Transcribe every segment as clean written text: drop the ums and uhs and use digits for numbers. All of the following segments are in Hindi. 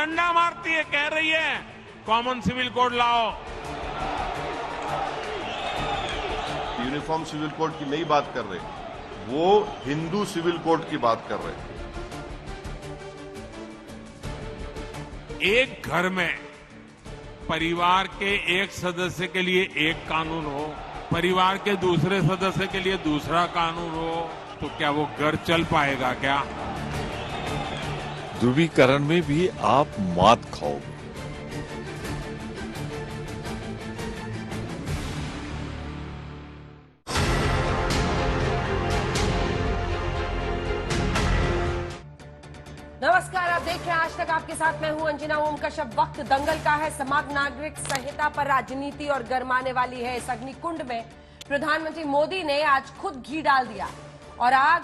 डंडा मारती है, कह रही है कॉमन सिविल कोड लाओ। यूनिफॉर्म सिविल कोड की नहीं बात कर रहे, वो हिंदू सिविल कोड की बात कर रहे हैं। एक घर में परिवार के एक सदस्य के लिए एक कानून हो, परिवार के दूसरे सदस्य के लिए दूसरा कानून हो, तो क्या वो घर चल पाएगा क्या? ध्रुवीकरण में भी आप मात खाओगे। नमस्कार, आप देख रहे हैं आज तक। आपके साथ मैं हूं अंजना ओम कश्यप। वक्त दंगल का है। समान नागरिक संहिता पर राजनीति और गरमाने वाली है। इस अग्निकुंड में प्रधानमंत्री मोदी ने आज खुद घी डाल दिया और आग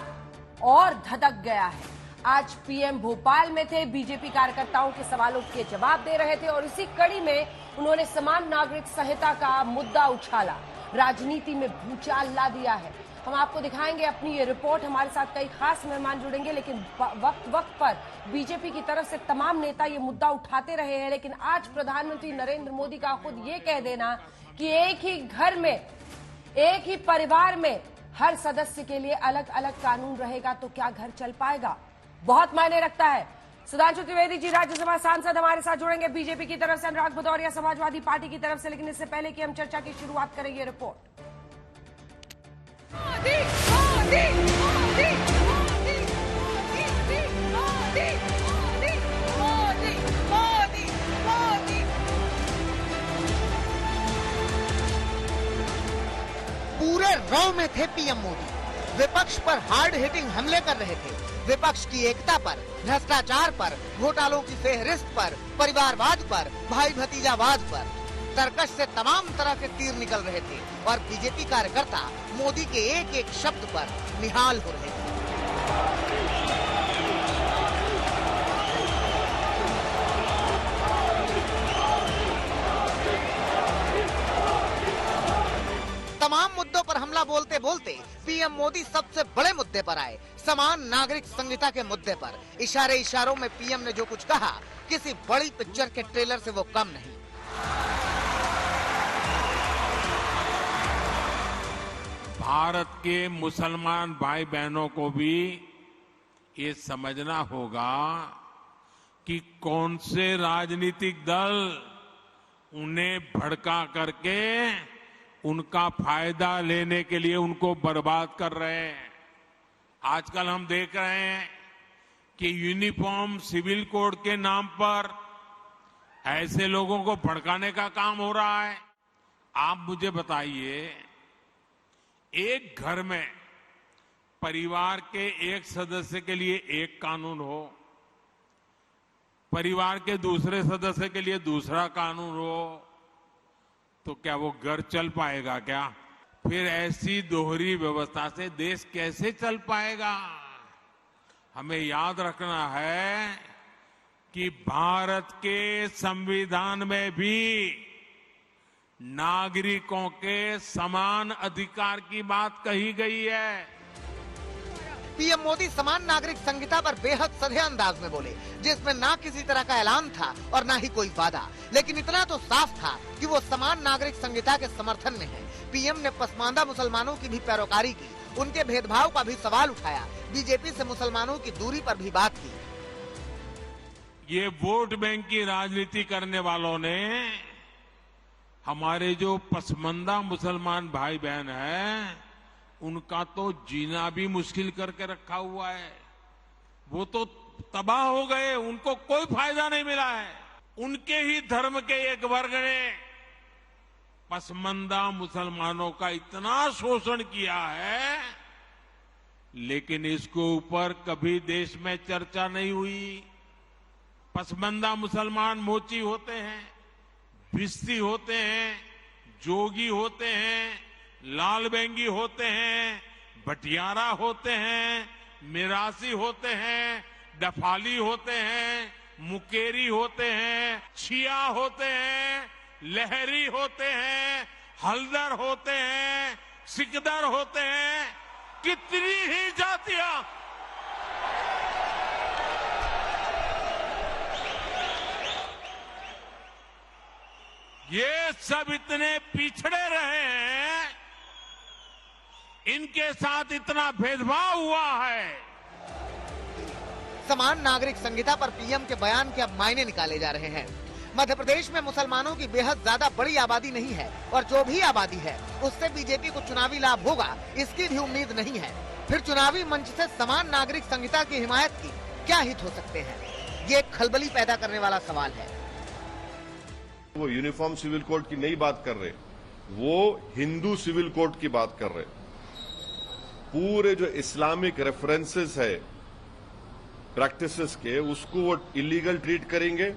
और धधक गया है। आज पीएम भोपाल में थे, बीजेपी कार्यकर्ताओं के सवालों के जवाब दे रहे थे और इसी कड़ी में उन्होंने समान नागरिक संहिता का मुद्दा उछाला, राजनीति में भूचाल ला दिया है। हम आपको दिखाएंगे अपनी ये रिपोर्ट। हमारे साथ कई खास मेहमान जुड़ेंगे, लेकिन वक्त वक्त पर बीजेपी की तरफ से तमाम नेता ये मुद्दा उठाते रहे हैं। लेकिन आज प्रधानमंत्री नरेंद्र मोदी का खुद ये कह देना कि एक ही घर में, एक ही परिवार में हर सदस्य के लिए अलग अलग कानून रहेगा तो क्या घर चल पाएगा, बहुत मायने रखता है। सुधांशु त्रिवेदी जी राज्यसभा सांसद हमारे साथ जुड़ेंगे बीजेपी की तरफ से, अनुराग भदौरिया समाजवादी पार्टी की तरफ से। लेकिन इससे पहले कि हम चर्चा की शुरुआत करें, ये रिपोर्ट। मोदी मोदी मोदी मोदी मोदी मोदी मोदी मोदी। पूरे रौ में थे पीएम मोदी। विपक्ष पर हार्ड हिटिंग हमले कर रहे थे। विपक्ष की एकता पर, भ्रष्टाचार पर, घोटालों की फेहरिस्त पर, परिवारवाद पर, भाई भतीजावाद पर तरकश से तमाम तरह के तीर निकल रहे थे और बीजेपी कार्यकर्ता मोदी के एक एक शब्द पर निहाल हो रहे थे। तमाम मुद्दों पर हमला बोलते बोलते पीएम मोदी सबसे बड़े मुद्दे पर आए, समान नागरिक संहिता के मुद्दे पर। इशारे इशारों में पीएम ने जो कुछ कहा, किसी बड़ी पिक्चर के ट्रेलर से वो कम नहीं। भारत के मुसलमान भाई बहनों को भी ये समझना होगा कि कौन से राजनीतिक दल उन्हें भड़का करके उनका फायदा लेने के लिए उनको बर्बाद कर रहे हैं। आजकल हम देख रहे हैं कि यूनिफॉर्म सिविल कोड के नाम पर ऐसे लोगों को भड़काने का काम हो रहा है। आप मुझे बताइए, एक घर में परिवार के एक सदस्य के लिए एक कानून हो, परिवार के दूसरे सदस्य के लिए दूसरा कानून हो, तो क्या वो घर चल पाएगा क्या? फिर ऐसी दोहरी व्यवस्था से देश कैसे चल पाएगा? हमें याद रखना है कि भारत के संविधान में भी नागरिकों के समान अधिकार की बात कही गई है। पीएम मोदी समान नागरिक संहिता पर बेहद सधे अंदाज में बोले, जिसमें ना किसी तरह का ऐलान था और ना ही कोई वादा, लेकिन इतना तो साफ था कि वो समान नागरिक संहिता के समर्थन में है। पीएम ने पसमानदा मुसलमानों की भी पैरोकारी की, उनके भेदभाव का भी सवाल उठाया, बीजेपी से मुसलमानों की दूरी पर भी बात की। ये वोट बैंक की राजनीति करने वालों ने हमारे जो पसमानदा मुसलमान भाई बहन हैं, उनका तो जीना भी मुश्किल करके रखा हुआ है। वो तो तबाह हो गए, उनको कोई फायदा नहीं मिला है। उनके ही धर्म के एक वर्ग ने पसमानदा मुसलमानों का इतना शोषण किया है, लेकिन इसके ऊपर कभी देश में चर्चा नहीं हुई। पसमानदा मुसलमान मोची होते हैं, भिस्ती होते हैं, जोगी होते हैं, लाल बेंगी होते हैं, भटियारा होते हैं, मिरासी होते हैं, डफाली होते हैं, मुकेरी होते हैं, छिया होते हैं, लहरी होते हैं, हल्दर होते हैं, सिकदर होते हैं, कितनी ही जातियां। ये सब इतने पिछड़े रहे हैं, इनके साथ इतना भेदभाव हुआ है। समान नागरिक संहिता पर पीएम के बयान के अब मायने निकाले जा रहे हैं। मध्य प्रदेश में मुसलमानों की बेहद ज्यादा बड़ी आबादी नहीं है और जो भी आबादी है उससे बीजेपी को चुनावी लाभ होगा, इसकी भी उम्मीद नहीं है। फिर चुनावी मंच से समान नागरिक संहिता की हिमायत की क्या हित हो सकते हैं, ये एक खलबली पैदा करने वाला सवाल है। वो यूनिफॉर्म सिविल कोड की नहीं बात कर रहे, वो हिंदू सिविल कोड की बात कर रहे। पूरे जो इस्लामिक रेफरेंसेस है प्रैक्टिसेस के, उसको वो इलीगल ट्रीट करेंगे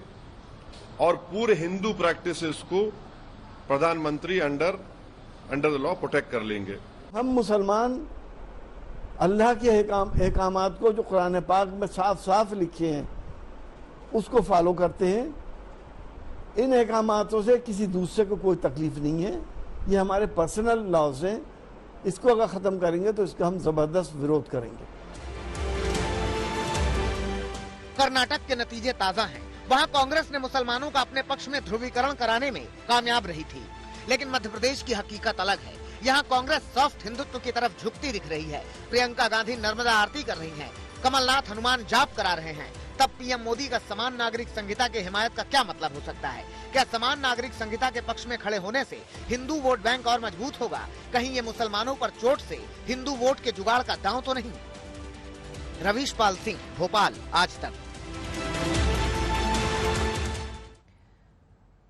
और पूरे हिंदू प्रैक्टिसेस को प्रधानमंत्री अंडर द लॉ प्रोटेक्ट कर लेंगे। हम मुसलमान अल्लाह के अहकामात को जो कुरान पाक में साफ साफ लिखे हैं उसको फॉलो करते हैं। इन अहकामातों से किसी दूसरे को कोई तकलीफ नहीं है। ये हमारे पर्सनल लॉज हैं, इसको अगर खत्म करेंगे तो इसका हम जबरदस्त विरोध करेंगे। कर्नाटक के नतीजे ताजा हैं। वहां कांग्रेस ने मुसलमानों का अपने पक्ष में ध्रुवीकरण कराने में कामयाब रही थी, लेकिन मध्य प्रदेश की हकीकत अलग है। यहाँ कांग्रेस सॉफ्ट हिंदुत्व की तरफ झुकती दिख रही है। प्रियंका गांधी नर्मदा आरती कर रही हैं, कमलनाथ हनुमान जाप करा रहे हैं। तब पीएम मोदी का समान नागरिक संहिता के हिमायत का क्या मतलब हो सकता है? क्या समान नागरिक संहिता के पक्ष में खड़े होने से हिंदू वोट बैंक और मजबूत होगा? कहीं ये मुसलमानों पर चोट से हिंदू वोट के जुगाड़ का दांव तो नहीं? रवीश पाल सिंह, भोपाल, आज तक।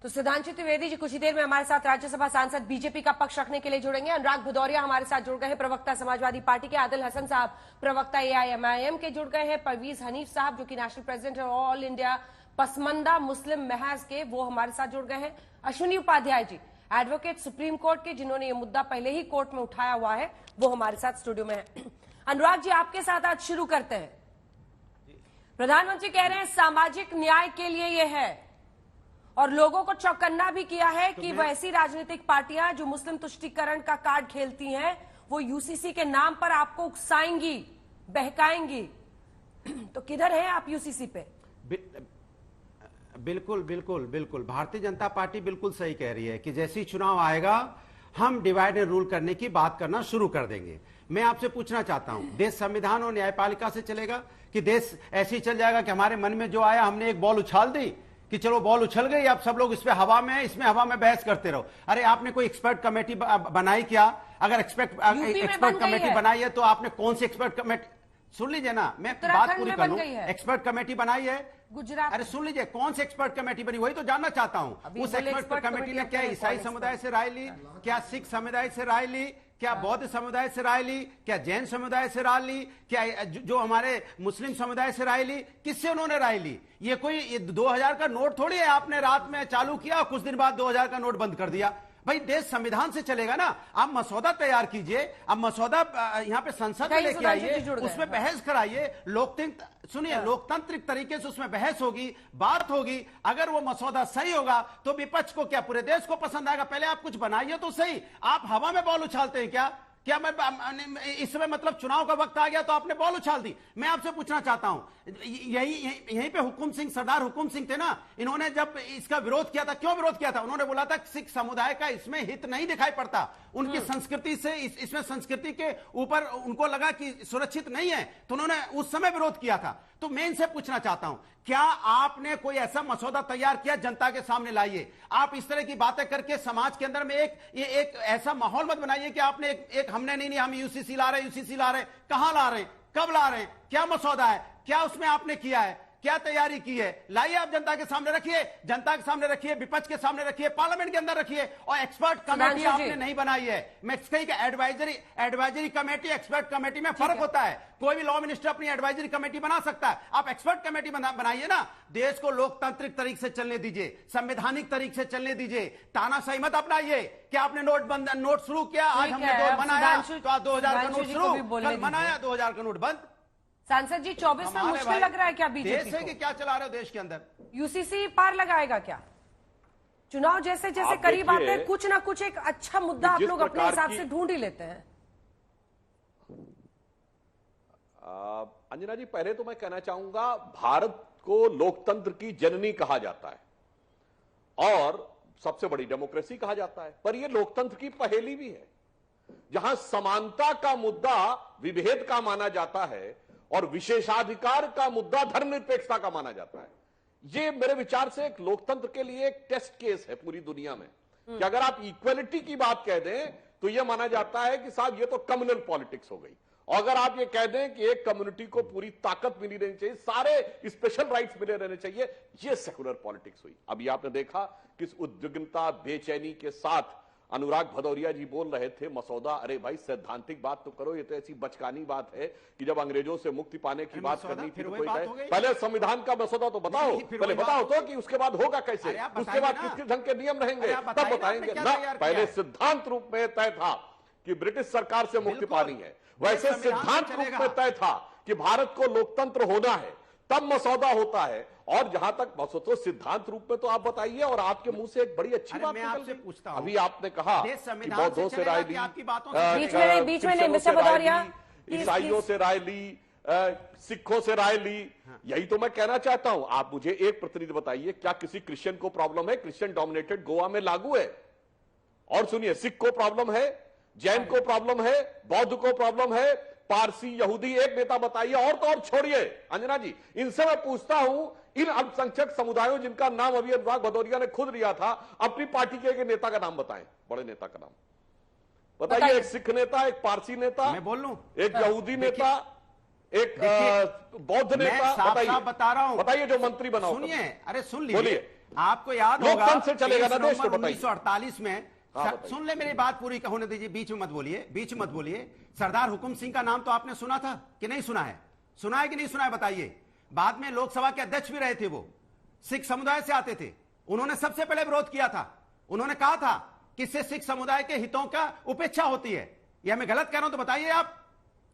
तो सुधांशु त्रिवेदी जी कुछ ही देर में हमारे साथ राज्यसभा सांसद बीजेपी का पक्ष रखने के लिए जुड़ेंगे। अनुराग भदौरिया हमारे साथ जुड़ गए हैं, प्रवक्ता समाजवादी पार्टी के। आदिल हसन साहब प्रवक्ता एआईएमआईएम के जुड़ गए हैं। परवीज हनीफ साहब जो कि नेशनल प्रेसिडेंट है ऑल इंडिया पसमंदा मुस्लिम महज के, वो हमारे साथ जुड़ गए हैं। Ashwini Upadhyay ji advocate supreme court के, जिन्होंने ये मुद्दा पहले ही कोर्ट में उठाया हुआ है, वो हमारे साथ स्टूडियो में है। अनुराग जी आपके साथ आज शुरू करते हैं। प्रधानमंत्री कह रहे हैं सामाजिक न्याय के लिए ये है और लोगों को चौकन्ना भी किया है कि वैसी राजनीतिक पार्टियां जो मुस्लिम तुष्टीकरण का कार्ड खेलती हैं वो यूसीसी के नाम पर आपको उकसाएंगी, बहकाएंगी। तो किधर है आप यूसीसी पे? बिल्कुल बिल्कुल बिल्कुल भारतीय जनता पार्टी बिल्कुल सही कह रही है कि जैसे ही चुनाव आएगा हम डिवाइड एंड रूल करने की बात करना शुरू कर देंगे। मैं आपसे पूछना चाहता हूं, देश संविधान और न्यायपालिका से चलेगा कि देश ऐसे ही चल जाएगा कि हमारे मन में जो आया हमने एक बॉल उछाल दी कि चलो बॉल उछल गई, अब सब लोग इस पे हवा में है, इसमें हवा में बहस करते रहो? अरे आपने कोई एक्सपर्ट कमेटी बनाई क्या? अगर एक्सपर्ट कमेटी बनाई है तो आपने कौन सी एक्सपर्ट कमेटी, सुन लीजिए ना, मैं बात पूरी कर लूं। एक्सपर्ट कमेटी बनाई है गुजरात, अरे सुन लीजिए कौन सी एक्सपर्ट कमेटी बनी, वही तो जानना चाहता हूं। उस एक्सपर्ट कमेटी ने क्या ईसाई समुदाय से राय ली, क्या सिख समुदाय से राय ली, क्या बौद्ध समुदाय से राय ली, क्या जैन समुदाय से राय ली, क्या जो हमारे मुस्लिम समुदाय से राय ली? किससे उन्होंने राय ली? ये कोई 2000 का नोट थोड़ी है आपने रात में चालू किया कुछ दिन बाद 2000 का नोट बंद कर दिया। भाई देश संविधान से चलेगा ना। आप मसौदा तैयार कीजिए, अब मसौदा यहाँ पे संसद में लेके आइए, उसमें बहस कराइए, लोकतांत्रिक तरीके से उसमें बहस होगी, बात होगी। अगर वो मसौदा सही होगा तो विपक्ष को क्या पूरे देश को पसंद आएगा? पहले आप कुछ बनाइए तो सही। आप हवा में बॉल उछालते हैं क्या? क्या मैं इसमें मतलब चुनाव का वक्त आ गया तो आपने बॉल उछाल दी? मैं आपसे पूछना चाहता हूं, यहीं पे हुकुम सिंह, सरदार हुकुम सिंह थे ना, इन्होंने जब इसका विरोध किया था, क्यों विरोध किया था? उन्होंने बोला था सिख समुदाय का इसमें हित नहीं दिखाई पड़ता, उनकी संस्कृति से इसमें संस्कृति के ऊपर उनको लगा कि सुरक्षित नहीं है, तो उन्होंने उस समय विरोध किया था। तो मैं इनसे पूछना चाहता हूं, क्या आपने कोई ऐसा मसौदा तैयार किया? जनता के सामने लाइए। आप इस तरह की बातें करके समाज के अंदर में एक ऐसा माहौल मत बनाइए कि आपने एक हमने नहीं हम यूसीसी ला रहे, यूसीसी ला रहे। कहां ला रहे हैं, कब ला रहे हैं, क्या मसौदा है, क्या उसमें आपने किया है, क्या तैयारी की है? लाइए, आप जनता के सामने रखिए, जनता के सामने रखिए, विपक्ष के सामने रखिए, पार्लियामेंट के अंदर रखिए। और एक्सपर्ट कमेटी आपने नहीं बनाई है। मैं कहीं का एडवाइजरी कमेटी, एक्सपर्ट कमेटी में फर्क होता है। कोई भी लॉ मिनिस्टर अपनी एडवाइजरी कमेटी बना सकता है, आप एक्सपर्ट कमेटी बनाइए ना। देश को लोकतांत्रिक तरीके से चलने दीजिए, संवैधानिक तरीके से चलने दीजिए, तानाशाही मत अपनाइए। क्या आपने नोट शुरू किया, आज हमने बनाया तो 2000 का नोट शुरू, कल बनाया 2000 का नोट बंद। सांसद जी 24 में मुश्किल लग रहा है क्या बीजेपी देश है कि क्या चला रहे हो देश के अंदर? यूसीसी पार लगाएगा क्या? चुनाव जैसे जैसे करीब आते हैं कुछ ना कुछ एक अच्छा मुद्दा आप लोग अपने हिसाब से ढूंढ ही लेते हैं। अंजना जी, पहले तो मैं कहना चाहूंगा, भारत को लोकतंत्र की जननी कहा जाता है और सबसे बड़ी डेमोक्रेसी कहा जाता है, पर यह लोकतंत्र की पहेली भी है, जहां समानता का मुद्दा विभेद का माना जाता है और विशेषाधिकार का मुद्दा धर्मनिरपेक्षता का माना जाता है। ये मेरे विचार से एक लोकतंत्र के लिए एक टेस्ट केस है पूरी दुनिया में, कि अगर आप इक्वलिटी की बात कह दें तो यह माना जाता है कि साहब ये तो कम्युनल पॉलिटिक्स हो गई, और अगर आप ये कह दें कि एक कम्युनिटी को पूरी ताकत मिली रहनी चाहिए, सारे स्पेशल राइट्स मिले रहने चाहिए, ये सेकुलर पॉलिटिक्स हुई। अभी आपने देखा किस उद्विग्नता बेचैनी के साथ अनुराग भदौरिया जी बोल रहे थे मसौदा, अरे भाई सैद्धांतिक बात तो करो, ये तो ऐसी बचकानी बात है कि जब अंग्रेजों से मुक्ति पाने की बात करनी थी तो कोई कहे पहले संविधान का मसौदा तो बताओ, पहले बताओ तो कि उसके बाद होगा कैसे, उसके बाद किस किस ढंग के नियम रहेंगे तब बताएंगे ना। पहले सिद्धांत रूप में तय था कि ब्रिटिश सरकार से मुक्ति पानी है, वैसे सिद्धांत रूप में तय था कि भारत को लोकतंत्र होना है, तब मसौदा होता है। और जहां तक मसौदा सिद्धांत रूप में तो आप बताइए, और आपके मुंह से एक बड़ी अच्छी बात निकल गई। अभी आपने कहा कि बौद्धों से राय ली, बीच में नहीं मिस्टर भदौरिया, ईसाइयों से राय ली, सिखों से राय ली। यही तो मैं कहना चाहता हूं। आप मुझे एक प्रतिनिधि बताइए, क्या किसी क्रिश्चियन को प्रॉब्लम है? क्रिश्चियन डोमिनेटेड गोवा में लागू है। और सुनिए, सिख को प्रॉब्लम है, जैन को प्रॉब्लम है, बौद्ध को प्रॉब्लम है, पारसी, यहूदी, एक नेता बताइए। और तो और छोड़िए अंजना जी, इनसे मैं पूछता हूं, इन अल्पसंख्यक समुदायों जिनका नाम अभी अनुराग भदौरिया ने खुद लिया था, अपनी पार्टी के एक नेता का नाम बताएं, बड़े नेता का नाम बताइए। एक सिख नेता, एक पारसी नेता, मैं बोल लूं, एक यहूदी नेता, एक बौद्ध नेता, बताइए, बता रहा हूं, बताइए जो मंत्री बनाओ। सुनिए, अरे सुन लीजिए, आपको याद होगा लोकतंत्र से चलेगा ना देश, 1948 में, सुन ले मेरी बात पूरी होने दीजिए, बीच में मत बोलिए, बीच में मत बोलिए। सरदार हुकुम सिंह का नाम तो आपने सुना था कि नहीं सुना है? सुना है कि नहीं सुना है बताइए। बाद में लोकसभा के अध्यक्ष भी रहे थे, वो सिख समुदाय से आते थे। उन्होंने सबसे पहले विरोध किया था। उन्होंने कहा था कि इससे सिख समुदाय के हितों का उपेक्षा होती है। यह मैं गलत कह रहा हूं तो बताइए आप।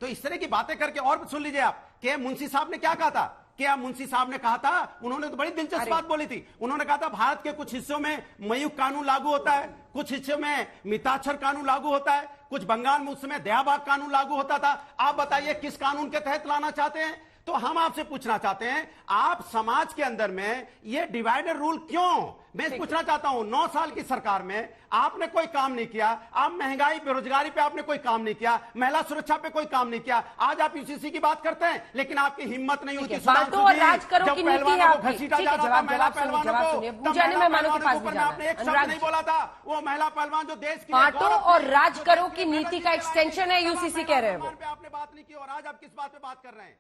तो इस तरह की बातें करके, और सुन लीजिए आप, के मुंशी साहब ने क्या कहा था? क्या मुंशी साहब ने कहा था, उन्होंने तो बड़ी दिलचस्प बात बोली थी। उन्होंने कहा था भारत के कुछ हिस्सों में मयूख कानून लागू होता है, कुछ हिस्सों में मिताक्षर कानून लागू होता है, कुछ बंगाल में उस समय दयाबाग कानून लागू होता था। आप बताइए किस कानून के तहत लाना चाहते हैं? तो हम आपसे पूछना चाहते हैं, आप समाज के अंदर में ये डिवाइडर रूल क्यों? मैं पूछना चाहता हूं, 9 साल की सरकार में आपने कोई काम नहीं किया। आप महंगाई, बेरोजगारी पे आपने कोई काम नहीं किया, महिला सुरक्षा पे कोई काम नहीं किया। आज आप यूसीसी की बात करते हैं, लेकिन आपकी हिम्मत नहीं होती। बातों और राज करो की नीति है आपकी। घसीटा जा रहा था महिला पहलवानों को, आपने एक शब्द नहीं बोला था। वो महिला पहलवान जो देश की बातों और राज करो की नीति का एक्सटेंशन है, यूसीसी कह रहे हैं वो। आपने बात नहीं की, और आज आप किस बात पे बात कर रहे हैं?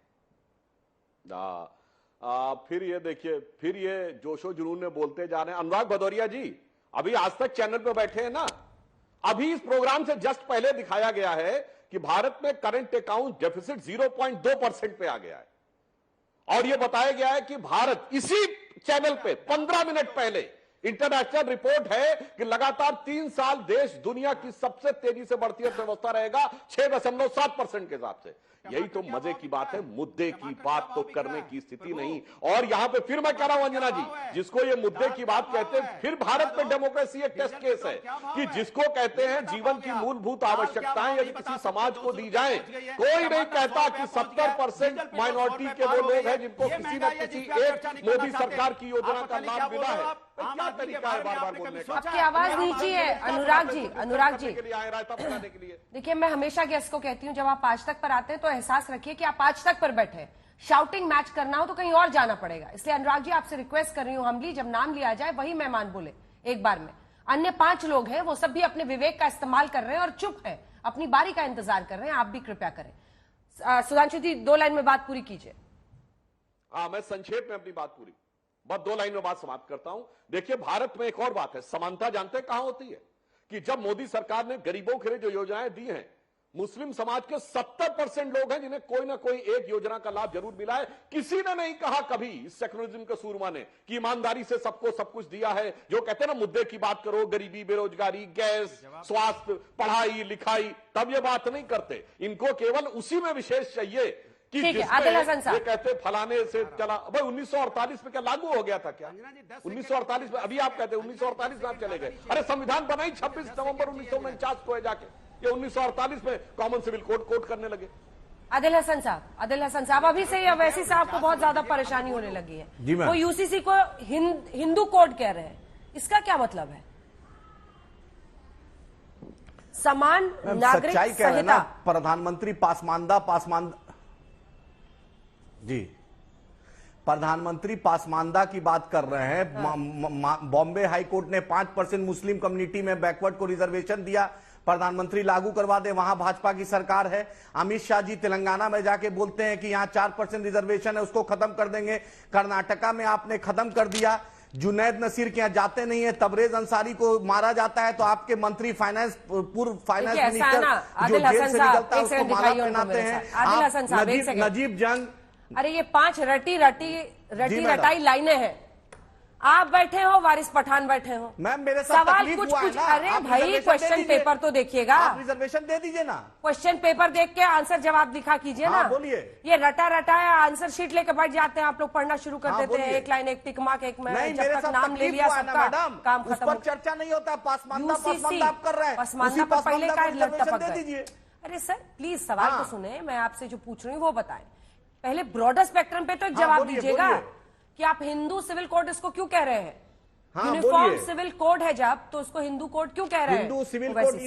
फिर ये देखिए, फिर ये जोशो जुनून में बोलते जा रहे हैं। अनुराग भदौरिया जी अभी आज तक चैनल पे बैठे हैं ना, अभी इस प्रोग्राम से जस्ट पहले दिखाया गया है कि भारत में करंट अकाउंट डेफिसिट 0.2% पे आ गया है, और यह बताया गया है कि भारत, इसी चैनल पे 15 मिनट पहले इंटरनेशनल रिपोर्ट है कि लगातार 3 साल देश दुनिया की सबसे तेजी से बढ़ती अर्थव्यवस्था रहेगा 6.7% के हिसाब से। यही तो मजे की बात है, मुद्दे की बात तो करने की स्थिति नहीं। और यहां पे फिर मैं कह रहा हूं अंजना जी, जिसको ये मुद्दे की बात कहते हैं, फिर भारत में डेमोक्रेसी एक टेस्ट केस है कि जिसको कहते हैं जीवन की मूलभूत आवश्यकताएं यदि किसी समाज को दी जाए, कोई नहीं कहता कि 70% माइनॉरिटी के वो लोग हैं जिनको किसी न किसी एक मोदी सरकार की योजना का लाभ मिला है। क्या तरीका है बार बार बोलने का? आपकी आवाज नीची है अनुराग जी। अनुराग जी देखिए, मैं हमेशा गेस्ट को कहती हूँ, जब आप आज तक पर आते हैं तो एहसास रखिए कि आप आज तक पर बैठे हैं। शाउटिंग मैच करना हो तो कहीं और जाना पड़ेगा। इसलिए अनुराग जी आपसे रिक्वेस्ट कर रही हूँ, हमली जब नाम लिया जाए वही मेहमान बोले एक बार में। अन्य 5 लोग हैं, वो सब भी अपने विवेक का इस्तेमाल कर रहे हैं और चुप है, अपनी बारी का इंतजार कर रहे हैं। आप भी कृपया करें। सुधांशु जी 2 लाइन में बात पूरी कीजिए। हाँ, मैं संक्षेप में अपनी बात पूरी, बस 2 लाइन में बात समाप्त करता हूं। देखिए, भारत में एक और बात है, समानता जानते हैं कहां होती है? कि जब मोदी सरकार ने गरीबों के लिए जो योजनाएं दी हैं, मुस्लिम समाज के 70% लोग हैं जिन्हें कोई ना कोई एक योजना का लाभ जरूर मिला है। किसी ने नहीं कहा कभी इस सेकुलरिज्म के सूरमा ने कि ईमानदारी से सबको सब कुछ दिया है। जो कहते हैं ना, मुद्दे की बात करो, गरीबी, बेरोजगारी, गैस, स्वास्थ्य, पढ़ाई लिखाई, तब ये बात नहीं करते। इनको केवल उसी में विशेष चाहिए कि ये कहते फलाने से चला। भाई 1948 में क्या लागू हो गया था क्या? 1948 में, अभी आप कहते 1948 में आप चले गए। अरे संविधान बनाई 26 नवंबर 1949 को है जाके, ये 1948 में कॉमन सिविल कोड करने लगे। आदिल हसन साहब अभी से अवैसी साहब को बहुत ज्यादा परेशानी होने लगी है। वो यूसीसी को हिंदू कोड कह रहे हैं, इसका क्या मतलब है? समान नागरिक सच्चाई कह रहे हैं ना, संहिता। प्रधानमंत्री जी प्रधानमंत्री पासमानदा की बात कर रहे हैं। बॉम्बे हाई कोर्ट ने 5% मुस्लिम कम्युनिटी में बैकवर्ड को रिजर्वेशन दिया, प्रधानमंत्री लागू करवा दे, वहां भाजपा की सरकार है। अमित शाह जी तेलंगाना में जाके बोलते हैं कि यहां 4% रिजर्वेशन है, उसको खत्म कर देंगे। कर्नाटका में आपने खत्म कर दिया। जुनैद नसीर के यहाँ जाते नहीं है, तबरेज अंसारी को मारा जाता है तो आपके मंत्री फाइनेंस, पूर्व फाइनेंस मिनिस्टर जो जेल से निकलता है उसको माला पहनाते हैं। नजीब जंग, अरे ये 5 रटी रटाई लाइनें हैं। आप बैठे हो, वारिस पठान बैठे हो। मैम मेरे साथ सवाल तकलीफ कुछ हुआ है कुछ, ना, अरे आप भाई रिजर्वेशन क्वेश्चन दे दीजिए। पेपर तो देखिएगा, आप रिजर्वेशन दे दीजिए ना, क्वेश्चन पेपर देख के आंसर जवाब लिखा कीजिए ना। बोलिए। ये रटा रटाया आंसर शीट लेके बैठ जाते हैं आप लोग, पढ़ना शुरू कर देते हैं, एक लाइन एक टिक मार्क एक में, नहीं, जब मेरे तक साथ नाम ले तकलीफ लिया हुआ है ना सबका मैडम, काम उस खत्म। पर चर्चा नहीं होता। पासमानदा आप कर रहे हैं, पासमानदा पर पहले का रिजर्वेशन दे गए। दीजिए। अरे सर प्लीज सवाल तो सुने, मैं आपसे जो पूछ रही हूँ वो बताएं। पहले ब्रॉडर स्पेक्ट्रम पे तो एक जवाब दीजिएगा कि आप हिंदू सिविल कोड इसको क्यों कह रहे हैं। यूनिफॉर्म सिविल कोड है जब, तो उसको हिंदू कोड क्यों कह रहे हैं? हिंदू सिविल कोड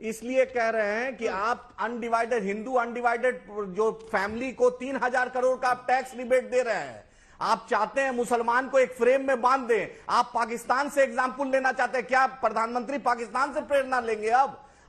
इसलिए कह रहे हैं कि आप अनडिवाइडेड हिंदू अनडिवाइडेड जो फैमिली को 3,000 करोड़ का आप टैक्स रिबेट दे रहे हैं। आप चाहते हैं मुसलमान को एक फ्रेम में बांध दें। आप पाकिस्तान से एग्जाम्पल लेना चाहते हैं क्या? प्रधानमंत्री पाकिस्तान से प्रेरणा लेंगे?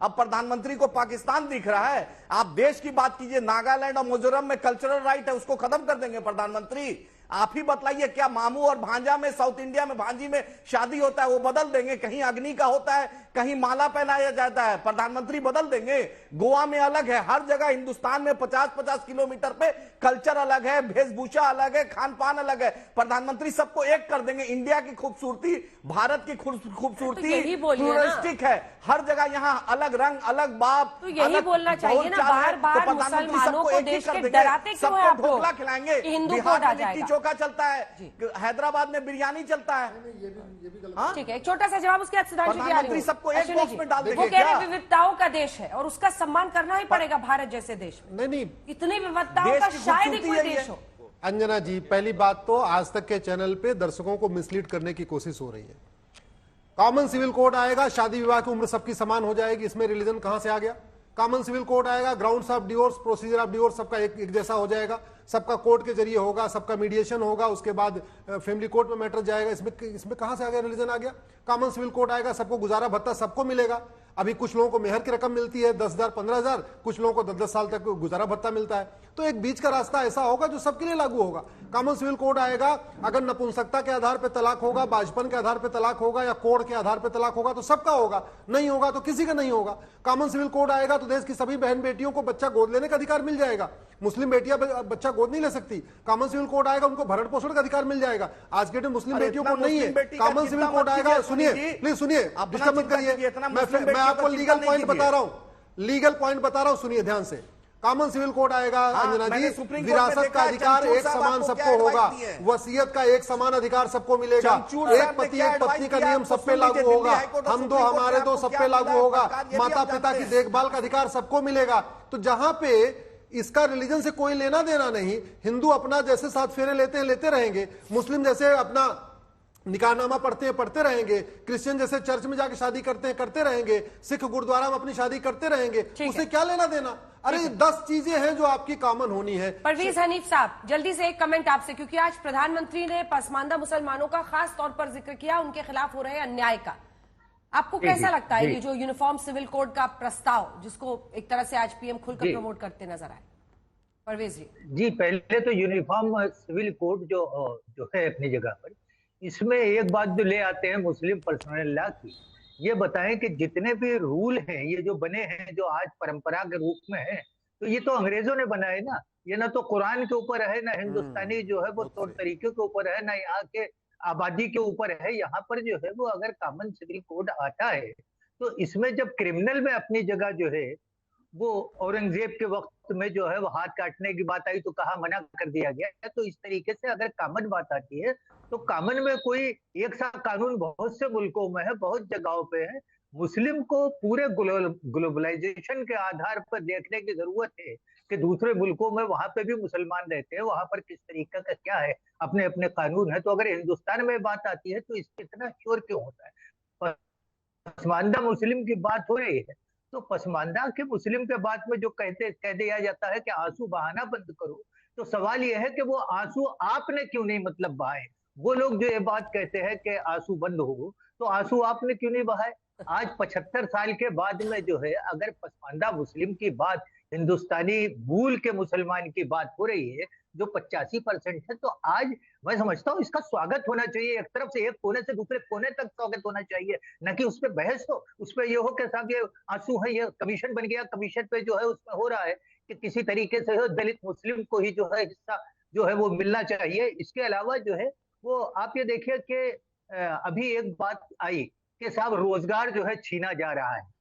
अब प्रधानमंत्री को पाकिस्तान दिख रहा है। आप देश की बात कीजिए, नागालैंड और मिजोरम में कल्चरल राइट है, उसको खत्म कर देंगे प्रधानमंत्री? आप ही बतलाइए, क्या मामू और भांजा में साउथ इंडिया में भांजी में शादी होता है वो बदल देंगे? कहीं अग्नि का होता है, कहीं माला पहनाया जाता है, प्रधानमंत्री बदल देंगे? गोवा में अलग है, हर जगह हिंदुस्तान में 50-50 किलोमीटर पे कल्चर अलग है, वेशभूषा अलग है, खान पान अलग है। प्रधानमंत्री सबको एक कर देंगे। इंडिया की खूबसूरती, भारत की खूबसूरती प्लूरलिस्टिक है, हर जगह यहाँ अलग रंग, अलग बाप, तो यही बोलना चाहिए ना, बार-बार मुसलमानों को देश के डराते क्यों हैं आप लोग? ढोकला खिलाएंगे, हिंदू कोड आ जाएगा, चोखा चलता है, हैदराबाद में बिरयानी चलता है। ठीक है, एक छोटा सा जवाब उसके बाद प्रधानमंत्री सबको एक बॉक्स में डाल देंगे। वो कह रहे विविधताओं का देश है और उसका सम्मान करना ही पड़ेगा भारत जैसे देश में। नहीं, इतनी विविधताओं का शायद ही कोई देश हो। अंजना जी, पहली बात तो आज तक के चैनल पे दर्शकों को मिसलीड करने की कोशिश हो रही है। कॉमन सिविल कोड आएगा, शादी विवाह की उम्र सबकी समान हो जाएगी, इसमें रिलीजन कहां से आ गया? कॉमन सिविल कोड आएगा, grounds of divorce, procedure of divorce सबका एक जैसा हो जाएगा, सबका कोर्ट के जरिए होगा, सबका मीडिएशन होगा, उसके बाद फैमिली कोर्ट में मैटर जाएगा। इसमें कहां से आ गया रिलीजन? आ गया। कॉमन सिविल कोड आएगा, सबको गुजारा भत्ता सबको मिलेगा। अभी कुछ लोगों को मेहर की रकम मिलती है 10,000 15,000, कुछ लोगों को 10-10 साल तक गुजारा भत्ता मिलता है। तो एक बीच का रास्ता ऐसा होगा जो सबके लिए लागू होगा। कॉमन सिविल कोड आएगा, अगर नपुंसकता के आधार पर तलाक होगा, बाजपन के आधार पर तलाक होगा या कोड के आधार पर तलाक होगा तो सबका होगा, नहीं होगा तो किसी का नहीं होगा। कॉमन सिविल कोड आएगा तो देश की सभी बहन बेटियों को बच्चा गोद लेने का अधिकार मिल जाएगा। मुस्लिम बेटियां बच्चा गोद नहीं ले सकती। कॉमन सिविल कोड आएगा, उनको भरण पोषण का अधिकार मिल जाएगा। आज के दिन मुस्लिम बेटियों को नहीं है। कॉमन सिविल कोड आएगा, सुनिए प्लीज सुनिए, डिस्टर्ब मत करिए, मैं आपको लीगल पॉइंट बता रहा हूं, लीगल पॉइंट बता रहा हूं, सुनिए ध्यान से। कॉमन सिविल कोड आएगा अंजना जी, विरासत का अधिकार एक समान सबको होगा, वसीयत का एक समान अधिकार सबको मिलेगा, एक पति एक पत्नी का नियम सब पे लागू होगा, हम दो हमारे दो सब पे लागू होगा, माता पिता की देखभाल का अधिकार सबको मिलेगा। तो जहां पे इसका रिलीजन से कोई लेना देना नहीं, हिंदू अपना जैसे 7 फेरे लेते हैं लेते रहेंगे, मुस्लिम जैसे अपना निकाहनामा पढ़ते हैं पढ़ते रहेंगे, क्रिश्चियन जैसे चर्च में जाके शादी करते हैं करते रहेंगे, सिख गुरुद्वारा में अपनी शादी करते रहेंगे, उसे क्या लेना देना? अरे 10 चीजें हैं जो आपकी कॉमन होनी है। परवीज हनीफ साहब, जल्दी से एक कमेंट आपसे, क्योंकि आज प्रधानमंत्री ने पसमानदा मुसलमानों का खास तौर पर जिक्र किया, उनके खिलाफ हो रहे अन्याय का। आपको कैसा लगता है ये जो यूनिफॉर्म सिविल कोड का प्रस्ताव, जिसको एक तरह से आज पीएम खुलकर प्रमोट करते नजर आए? परवेज जी, पहले तो यूनिफॉर्म सिविल कोड जो है अपनी जगह पर, इसमें एक बात जो ले आते हैं मुस्लिम पर्सनल लॉ की, ये बताएं कि जितने भी रूल हैं ये जो बने हैं, जो आज परंपरा के रूप में है, तो ये तो अंग्रेजों ने बनाए ना। ये ना तो कुरान के ऊपर है, ना हिंदुस्तानी जो है वो तौर तरीके के ऊपर है, ना यहाँ के आबादी के ऊपर है। यहाँ पर जो है वो अगर कॉमन सिविल कोड आता है तो इसमें जब क्रिमिनल में अपनी जगह जो है वो औरंगजेब के वक्त में जो है वो हाथ काटने की बात आई तो कहा मना कर दिया गया। तो इस तरीके से अगर कॉमन बात आती है तो कॉमन में कोई एक सा कानून बहुत से मुल्कों में है, बहुत जगहों पे है। मुस्लिम को पूरे ग्लोबलाइजेशन के आधार पर देखने की जरूरत है कि दूसरे मुल्कों में वहां पे भी मुसलमान रहते हैं, वहां पर किस तरीके का क्या है, अपने अपने कानून है। तो अगर हिंदुस्तान में बात आती है तो इससे इतना श्योर क्यों होता है? पसमानदा मुस्लिम की बात हो रही है, तो पसमानदा के मुस्लिम के बात में जो कह दिया जाता है कि आंसू बहाना बंद करो, तो सवाल यह है कि वो आंसू आपने क्यों नहीं मतलब बहाए। वो लोग जो ये बात कहते हैं कि आंसू बंद हो, तो आंसू आपने क्यों नहीं बहाए। आज 75 साल के बाद में जो है, अगर पसमानदा मुस्लिम की बात, हिंदुस्तानी मूल के मुसलमान की बात हो रही है जो 85% है, तो आज मैं समझता हूँ इसका स्वागत होना चाहिए। एक तरफ से एक कोने से दूसरे कोने तक स्वागत होना चाहिए, न कि उस पर बहस हो। उस पर ये हो कि साहब ये आंसू है, ये कमीशन बन गया, कमीशन पे जो है उसमें हो रहा है कि किसी तरीके से दलित मुस्लिम को ही जो है हिस्सा जो है वो मिलना चाहिए। इसके अलावा जो है वो आप ये देखिए कि अभी एक बात आई कि साहब रोजगार जो है छीना जा रहा है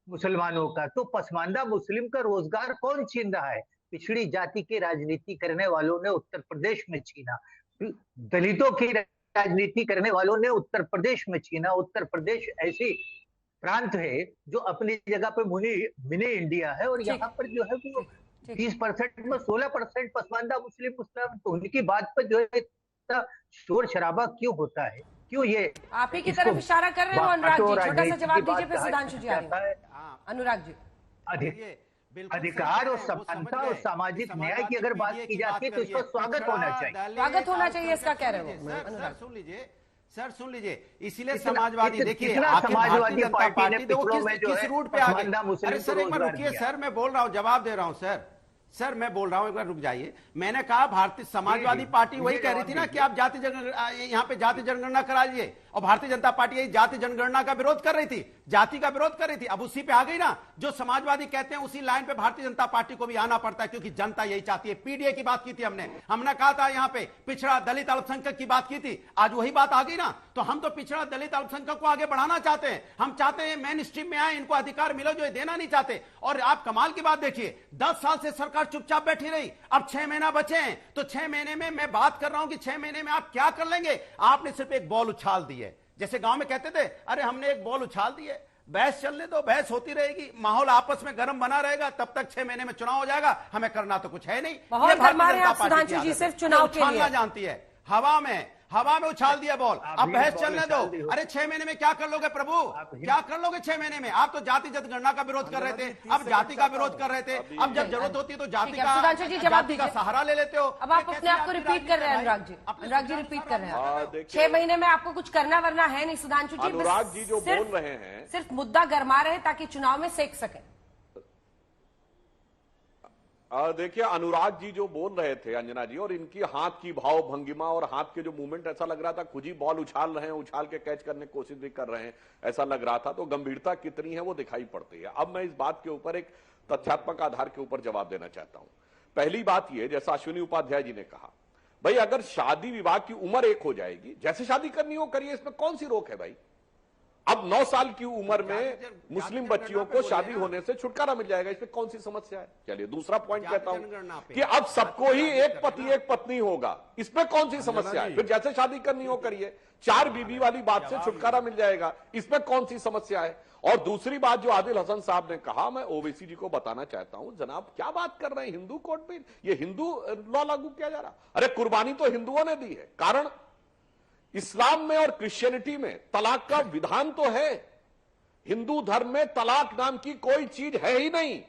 मुसलमानों का, तो पसमानदा मुस्लिम का रोजगार कौन छीन रहा है। पिछड़ी जाति की राजनीति करने वालों ने उत्तर प्रदेश में छीना, दलितों की राजनीति करने वालों ने उत्तर प्रदेश में छीना। उत्तर प्रदेश ऐसी प्रांत है जो अपनी जगह पे मिनी इंडिया है, और यहाँ पर जो है वो 30% में 16% पसमानदा मुस्लिम, तो उनकी बात पर जो है इतना शोर शराबा क्यों होता है, क्यों ये आप ही की तरफ इशारा कर रहे हो अनुराग जी। छोटा सा जवाब दीजिए फिर सुधांशु जी आ रहे हैं। अनुराग जी, अधिकार और समानता और सामाजिक न्याय की अगर बात की जाती है तो इसका स्वागत होना चाहिए। स्वागत होना चाहिए, इसका कह रहे हो सर। सुन लीजिए सर, सुन लीजिए, इसीलिए समाजवादी देखिए समाजवादी पार्टी ने किस रूट पे आ गई। अरे सर एक बार रुकिए सर, मैं बोल रहा हूँ, जवाब दे रहा हूँ सर मैं बोल रहा हूं, एक बार रुक जाइए। मैंने कहा भारतीय समाजवादी पार्टी वही कह रही थी ना कि आप जाति जनगणना, यहाँ पे जाति जनगणना करा लीजिए, और भारतीय जनता पार्टी यही जाति जनगणना का विरोध कर रही थी, जाति का विरोध कर रही थी। अब उसी पे आ गई ना, जो समाजवादी कहते हैं उसी लाइन पे भारतीय जनता पार्टी को भी आना पड़ता है, क्योंकि जनता यही चाहती है। पीडीए की बात की थी हमने कहा था यहाँ पे पिछड़ा दलित अल्पसंख्यक की बात की थी, आज वही बात आ गई ना। तो हम तो पिछड़ा दलित अल्पसंख्यक को आगे बढ़ाना चाहते हैं, हम चाहते हैं मेन स्ट्रीम में आए, इनको अधिकार मिलो जो देना नहीं चाहते। और आप कमाल की बात देखिए, 10 साल से सरकार चुपचाप बैठी रही, अब 6 महीना बचे हैं, तो 6 महीने में मैं बात कर रहा हूं कि 6 महीने में आप क्या कर लेंगे। आपने सिर्फ एक बॉल उछाल दी है, जैसे गांव में कहते थे, अरे हमने एक बॉल उछाल दी है, बहस चलने दो, बहस होती रहेगी, माहौल आपस में गर्म बना रहेगा, तब तक 6 महीने में चुनाव हो जाएगा, हमें करना तो कुछ है नहीं। बहुत गरमा रहे हैं आप सुधांशु जी, सिर्फ चुनाव के लिए जानती है, हवा में उछाल दिया बॉल, अब बहस चलने दो। अरे 6 महीने में क्या कर लोगे प्रभु, क्या कर लोगे 6 महीने में। आप तो जाति जनगणना का विरोध कर रहे थे, अब जाति का विरोध कर रहे थे, अब जब जरूरत होती है तो जाति का सहारा ले लेते हो। अब आप अपने आप को रिपीट कर रहे हैं अनुराग जी रिपीट कर रहे हैं। 6 महीने में आपको कुछ करना वरना है नहीं। सुधांशु जी, अनुराग जी जो बोल रहे हैं सिर्फ मुद्दा गरमा रहे ताकि चुनाव में सेक सके। देखिए अनुराग जी जो बोल रहे थे अंजना जी, और इनकी हाथ की भाव भंगिमा और हाथ के जो मूवमेंट, ऐसा लग रहा था खुद ही बॉल उछाल रहे हैं, उछाल के कैच करने की कोशिश भी कर रहे हैं, ऐसा लग रहा था। तो गंभीरता कितनी है वो दिखाई पड़ती है। अब मैं इस बात के ऊपर एक तथ्यात्मक आधार के ऊपर जवाब देना चाहता हूं। पहली बात यह, जैसा अश्विनी उपाध्याय जी ने कहा, भाई अगर शादी विवाह की उम्र एक हो जाएगी, जैसे शादी करनी हो करिए, इसमें कौन सी रोक है भाई। अब 9 साल की उम्र में मुस्लिम बच्चियों को शादी होने से छुटकारा मिल जाएगा, इसमें कौन सी समस्या है। चलिए दूसरा पॉइंट कहता हूं कि अब सबको ही एक पति एक पत्नी होगा, इसमें कौन सी समस्या है। फिर जैसे शादी करनी हो करिए, 4 बीबी वाली बात से छुटकारा मिल जाएगा, इसमें कौन सी समस्या है। और दूसरी बात जो आदिल हसन साहब ने कहा, मैं ओवैसी जी को बताना चाहता हूं, जनाब क्या बात कर रहे हैं, हिंदू कोड में ये हिंदू लॉ लागू किया जा रहा। अरे कुर्बानी तो हिंदुओं ने दी है, कारण इस्लाम में और क्रिश्चियनिटी में तलाक का विधान तो है, हिंदू धर्म में तलाक नाम की कोई चीज है ही नहीं।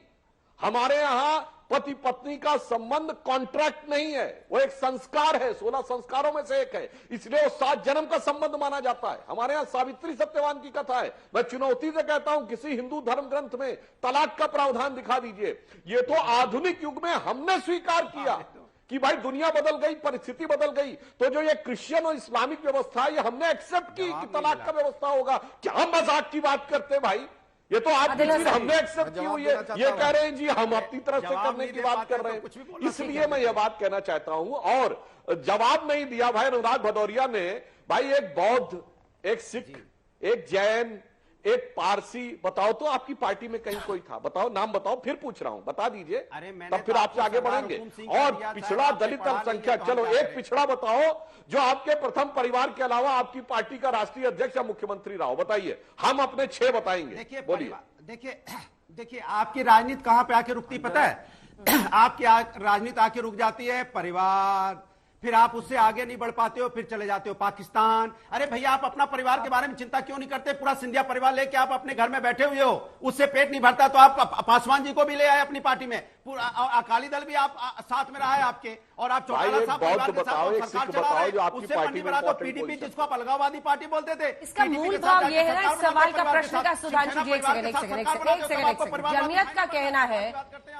हमारे यहां पति पत्नी का संबंध कॉन्ट्रैक्ट नहीं है, वो एक संस्कार है, 16 संस्कारों में से एक है, इसलिए वो 7 जन्म का संबंध माना जाता है। हमारे यहां सावित्री सत्यवान की कथा है। मैं चुनौती से कहता हूं, किसी हिंदू धर्म ग्रंथ में तलाक का प्रावधान दिखा दीजिए। ये तो आधुनिक युग में हमने स्वीकार किया कि भाई दुनिया बदल गई, परिस्थिति बदल गई, तो जो ये क्रिश्चियन और इस्लामिक व्यवस्था है, ये हमने एक्सेप्ट की कि तलाक का व्यवस्था होगा। क्या मजाक की बात करते भाई, ये तो आज की चीज हमने एक्सेप्ट की हुई है। ये कह रहे हैं जी हम अपनी तरफ से करने की बात कर रहे हैं, इसलिए मैं ये बात कहना चाहता हूं। और जवाब नहीं दिया भाई अनुराग भदौरिया ने। भाई एक बौद्ध, एक सिख, एक जैन, एक पारसी, बताओ तो आपकी पार्टी में कहीं कोई था, बताओ नाम बताओ, फिर पूछ रहा हूं, बता दीजिए, तब फिर आपसे आगे बढ़ेंगे। और पिछड़ा दलित अल्पसंख्यक, चलो एक पिछड़ा बताओ जो आपके प्रथम परिवार के अलावा आपकी पार्टी का राष्ट्रीय अध्यक्ष या मुख्यमंत्री रहा हो, बताइए। हम अपने 6 बताएंगे, बोलिए। देखिए आपकी राजनीति कहां पे आके रुकती पता है। आपकी राजनीति आके रुक जाती है परिवार, फिर आप उससे आगे नहीं बढ़ पाते हो, फिर चले जाते हो पाकिस्तान। अरे भैया, आप अपना परिवार के बारे में चिंता क्यों नहीं करते? पूरा सिंधिया परिवार लेके आप अपने घर में बैठे हुए हो, उससे पेट नहीं भरता तो आप पासवान जी को भी ले आए अपनी पार्टी में, पूरा अकाली दल भी आप साथ में रहा है आपके, और आप चौटाला साहब परिवार के साथ सरकार चला रहे हैं, उससे मन नहीं भरा तो पीडीपी, जिसको आप अलगाववादी पार्टी बोलते थे। इसका मूल भाव ये है ना, इस सवाल का प्रश्न का सुधांशु जी, एक सेकंड। जमीयत का कहना है